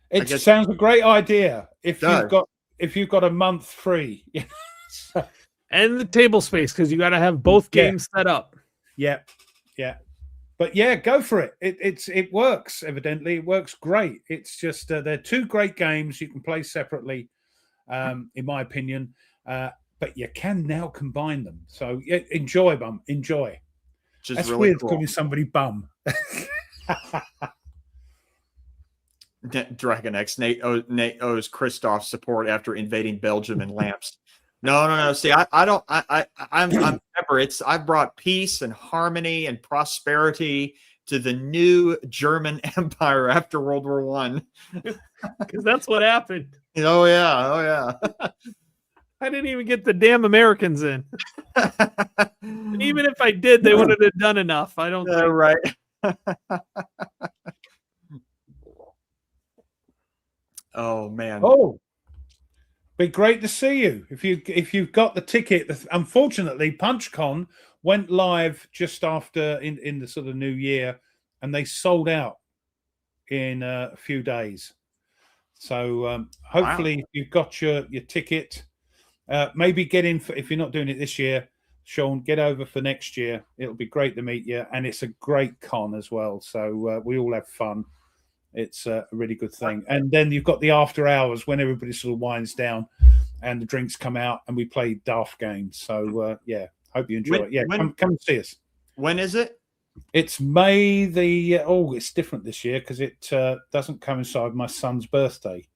It sounds a great idea if you've got a month free. And the table space, because you got to have both games set up. Yeah. But yeah, go for it. It works. Evidently, it works great. It's just they're 2 great games you can play separately, in my opinion. But you can now combine them. So enjoy, Bum. Enjoy. That's really weird, calling somebody Bum. Dragon X, Nate owes Christoph's support after invading Belgium and Lamps. No. See, I'm remember I've brought peace and harmony and prosperity to the new German Empire after World War One. Because that's what happened. Oh yeah. I didn't even get the damn Americans in. And even if I did, they wouldn't have done enough. I don't think. Right. Oh man. Oh, be great to see you. If you've got the ticket. Unfortunately, PunchCon went live just after in the sort of new year, and they sold out in a few days. So hopefully, if you've got your ticket, maybe get in if you're not doing it this year. Sean, get over for next year. It'll be great to meet you, and it's a great con as well. So we all have fun. It's a really good thing. And then you've got the after hours when everybody sort of winds down and the drinks come out and we play daft games. So, yeah, hope you enjoy it. Yeah, come and see us. When is it? It's May the... it's different this year because it doesn't coincide with my son's birthday.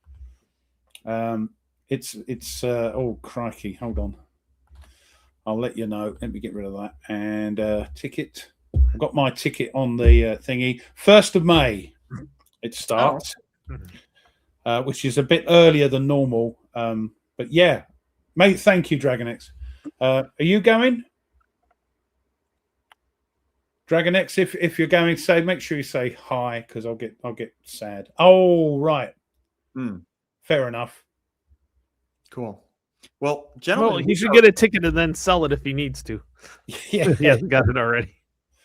It's oh, crikey. Hold on. I'll let you know. Let me get rid of that. And ticket. I've got my ticket on the thingy. 1st of May. It starts, which is a bit earlier than normal. But yeah, mate, thank you, DragonX. Are you going? DragonX, if you're going, make sure you say hi because I'll get sad. Oh, right. Fair enough. Cool. Well, gentlemen, he should get a ticket and then sell it if he needs to. Yeah, he hasn't got it already.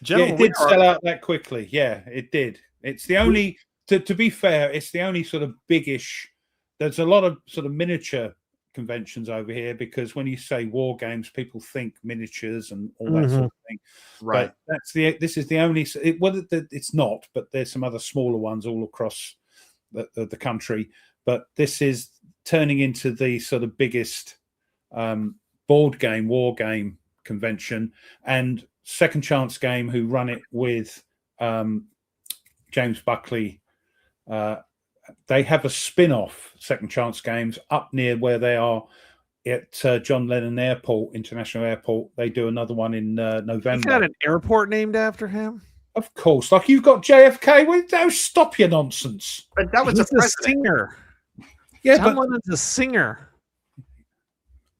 Gentlemen, it did sell out that quickly. Yeah, it did. It's the only. To be fair, it's the only sort of biggish. There's a lot of sort of miniature conventions over here because when you say war games, people think miniatures and all that sort of thing. Right. But this is the only. It's not, but there's some other smaller ones all across the country. But this is turning into the sort of biggest board game, war game convention. And Second Chance Game, who run it with James Buckley. They have a spin-off Second Chance Games up near where they are at John Lennon Airport, International Airport. They do another one in November. You got an airport named after him? Of course. Like you've got JFK. Well, don't stop your nonsense. But that was a singer. Yeah, John Lennon's a singer.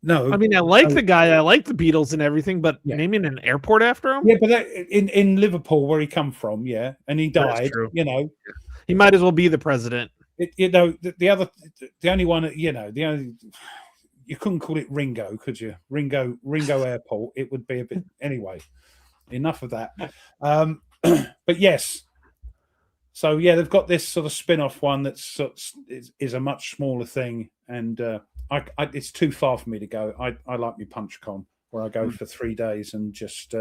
No. I mean, I like the guy. I like the Beatles and everything, but naming an airport after him? Yeah, but in Liverpool, where he come from, yeah, and he died, he might as well be the president. The only one, you couldn't call it Ringo, could you? Ringo Airport. It would be a bit anyway. Enough of that. But yes. So yeah, they've got this sort of spin-off one that's is a much smaller thing, and it's too far for me to go. I like me PunchCon where I go for 3 days and just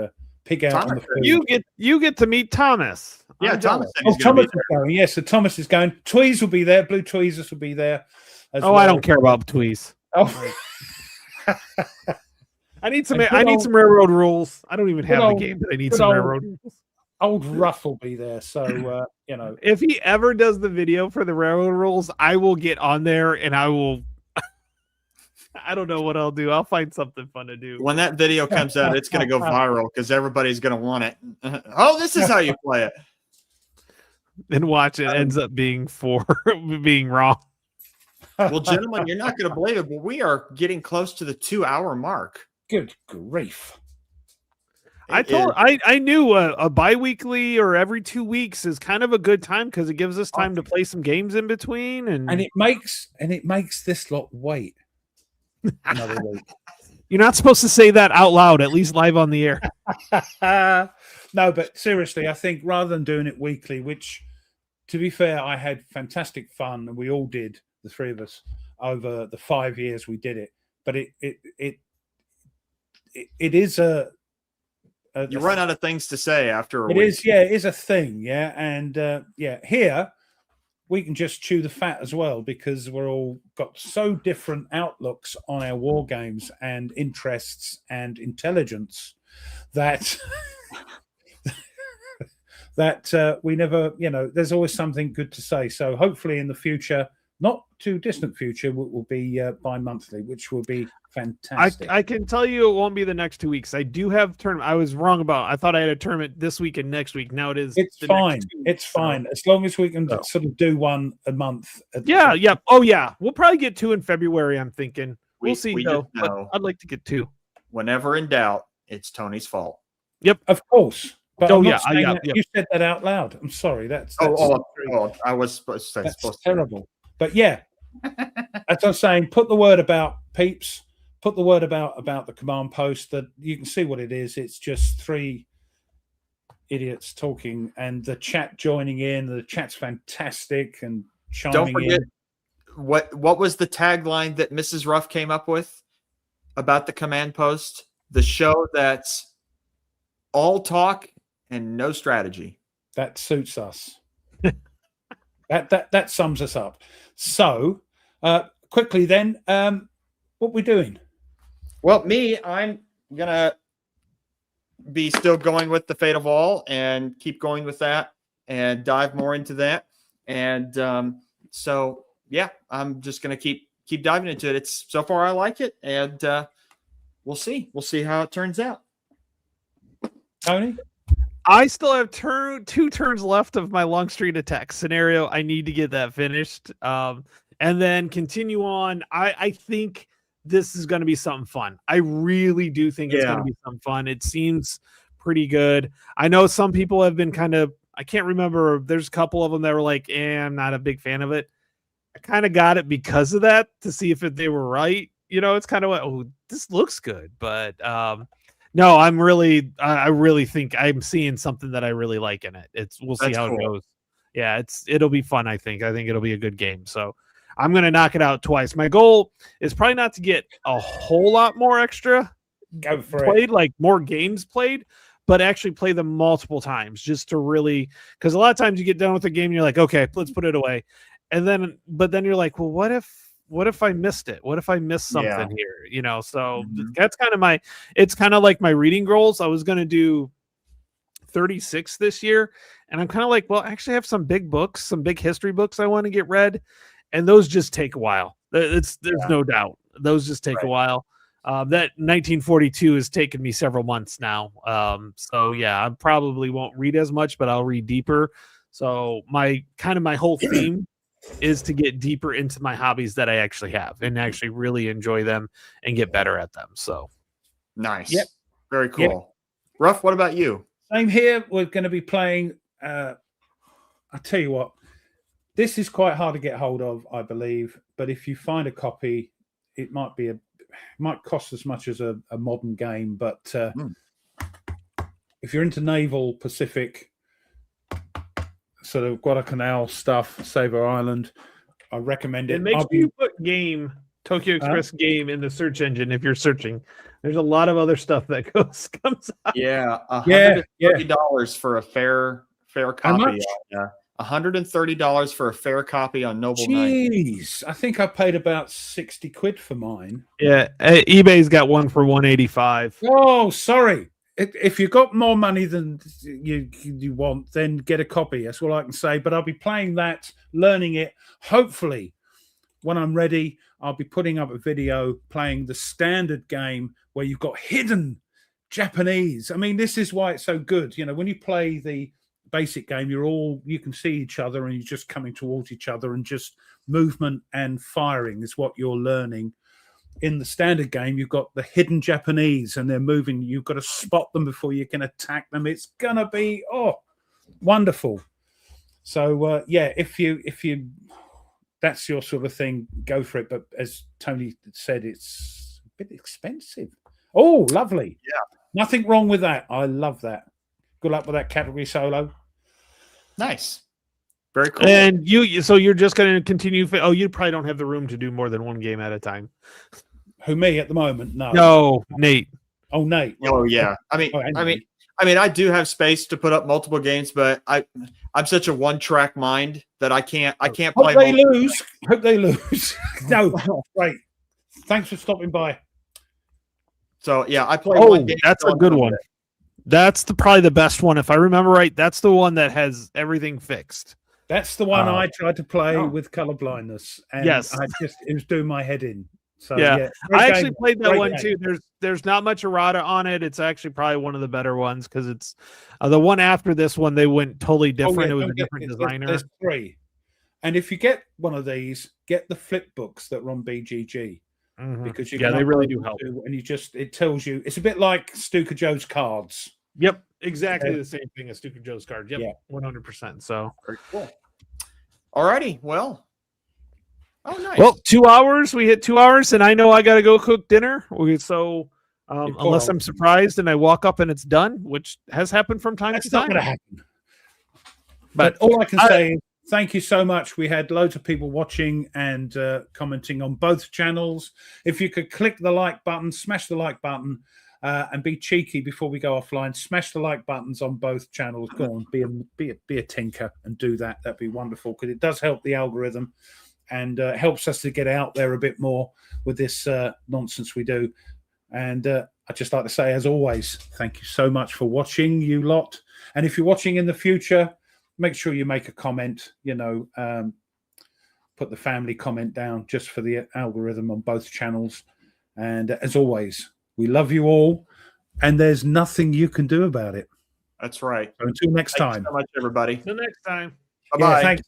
pig out on the food. You get to meet Thomas. Yeah, Thomas. Thomas is going. Yes, so Thomas is going. Tweez will be there. Blue Tweezers will be there. Well. I don't care about Tweez. Oh. I need some railroad rules. I don't even have the game, but I need some railroad rules. Old Ruff will be there. So if he ever does the video for the railroad rules, I will get on there and I will. I don't know what I'll do. I'll find something fun to do. When that video comes out, it's going to go viral because everybody's going to want it. Oh, this is how you play it. And watch it ends up being being wrong. Well, gentlemen, you're not going to believe it, but we are getting close to the 2-hour mark. Good grief. I knew a bi-weekly or every 2 weeks is kind of a good time because it gives us time to play some games in between, and it makes this lot wait another week. You're not supposed to say that out loud, at least live on the air. No, but seriously, I think rather than doing it weekly, which, to be fair, I had fantastic fun, and we all did, the three of us, over the 5 years we did it. But it is you run out of things to say after a week. It is a thing, yeah. And here we can just chew the fat as well because we're all got so different outlooks on our war games and interests and intelligence that we never, there's always something good to say. So hopefully in the future not too distant future will be bi-monthly, which will be fantastic. I can tell you it won't be the next 2 weeks. I do have tournament. I was wrong about. I thought I had a tournament this week and next week. Now it is. It's the fine. next 2 weeks, It's fine as long as we can So. sort of do one a month. Yeah. Yeah. Oh yeah. We'll probably get 2 in February. I'm thinking. We'll see we though. just But know. I'd like to get 2. Whenever in doubt, it's Tony's fault. Of course. But Oh, I'm not yeah, saying yeah, that. yeah. You said that out loud. I'm sorry. That's I was supposed to. that's terrible. But yeah, as I was saying, put the word about, peeps. Put the word about the command post. That you can see what it is. It's just 3 idiots talking, and the chat joining in. The chat's fantastic and chiming Don't forget in. what was the tagline that Mrs. Ruff came up with about the command post? The show that's all talk and no strategy. That suits us. that sums us up. So quickly then, what we doing? Well, I'm gonna be still going with the Fate of All and keep going with that and dive more into that. And so yeah, I'm just gonna keep diving into it. It's so far I like it, and we'll see how it turns out. Tony? I still have 2 turns left of my long street attack scenario. I need to get that finished. And then continue on. I think this is going to be something fun. I really do think it's going to be some fun. It seems pretty good. I know some people have been kind of, I can't remember. There's a couple of them that were like, I'm not a big fan of it. I kind of got it because of that to see if they were right. You know, it's kind of like, oh, this looks good. But no, I really think I'm seeing something that I really like in it. We'll see how it goes. Yeah, it'll be fun. I think it'll be a good game. So I'm going to knock it out twice. My goal is probably not to get a whole lot more extra played, like more games played, but actually play them multiple times just to really, because a lot of times you get done with a game and you're like, okay, let's put it away. But then you're like, well, what if I missed it? What if I missed something here? You know, so that's kind of it's kind of like my reading goals. I was going to do 36 this year, and I'm kind of like, well, actually I have some big books, some big history books I want to get read, and those just take a while. There's no doubt. Those just take a while. That 1942 has taken me several months now. So yeah, I probably won't read as much, but I'll read deeper. So my whole theme is to get deeper into my hobbies that I actually have and actually really enjoy them and get better at them. So nice. Yep. Very cool. Yep. Ruff, what about you? Same here. We're going to be playing. I'll tell you what, this is quite hard to get hold of, I believe. But if you find a copy, it might cost as much as a modern game. But if you're into naval Pacific, sort of Guadalcanal stuff, Savo Island, I recommend it. And make sure you put Tokyo Express game in the search engine if you're searching. There's a lot of other stuff that comes out. Yeah, $130 for a fair copy. $130 for a fair copy on Noble Knight. Jeez, I think I paid about 60 quid for mine. Yeah, eBay's got one for 185. Oh, sorry. If you've got more money than you want, then get a copy. That's all I can say. But I'll be playing that, learning it. Hopefully, when I'm ready, I'll be putting up a video playing the standard game where you've got hidden Japanese. I mean, this is why it's so good. You know, when you play the basic game, you can see each other and you're just coming towards each other, and just movement and firing is what you're learning. In the standard game, you've got the hidden Japanese and they're moving. You've got to spot them before you can attack them. It's going to be, wonderful. So, if you that's your sort of thing, go for it. But as Tony said, it's a bit expensive. Oh, lovely. Yeah. Nothing wrong with that. I love that. Good luck with that category solo. Nice. Very cool. And so you're just going to continue. You probably don't have the room to do more than one game at a time. Who, me at the moment? No, Nate. Oh, Nate. Oh yeah. I mean, I do have space to put up multiple games, but I'm such a one-track mind that I can't play. Hope they lose. No, right. Thanks for stopping by. So yeah, I play one game. That's a good one. That's probably the best one. If I remember right, that's the one that has everything fixed. That's the one I tried to play Oh. with color blindness, and Yes. it was doing my head in. So Yeah. great I actually game. played that Great one game. too. There's not much errata on it. It's actually probably one of the better ones because it's the one after this one. They went totally different. Oh, yeah, It was don't a get- different there's- designer. There's 3, and if you get one of these, get the flip books that are on BGG Mhm. because you Yeah, can they really upload do them help. and it tells you. It's a bit like Stuka Joe's cards. Yep, exactly Yeah. the same thing as Stuka Joe's card. Yep, Yeah. 100%. So, Very cool. All righty. Well. Oh, nice. well, 2 hours. We hit 2 hours, and I know I got to go cook dinner. So, poor unless old- I'm surprised and I walk up and it's done, which has happened from time That's to not time. going to happen. But But all I can say is thank you so much. We had loads of people watching and commenting on both channels. If you could click the like button, smash the like button, and be cheeky before we go offline, smash the like buttons on both channels. Go on, be a tinker and do that. That'd be wonderful because it does help the algorithm and helps us to get out there a bit more with this nonsense we do. And I'd just like to say, as always, thank you so much for watching, you lot. And if you're watching in the future, make sure you make a comment, put the family comment down just for the algorithm on both channels. And as always, we love you all, and there's nothing you can do about it. That's right. So until next Thank time. you so much, everybody. Till next time. Bye bye. Yeah, thanks.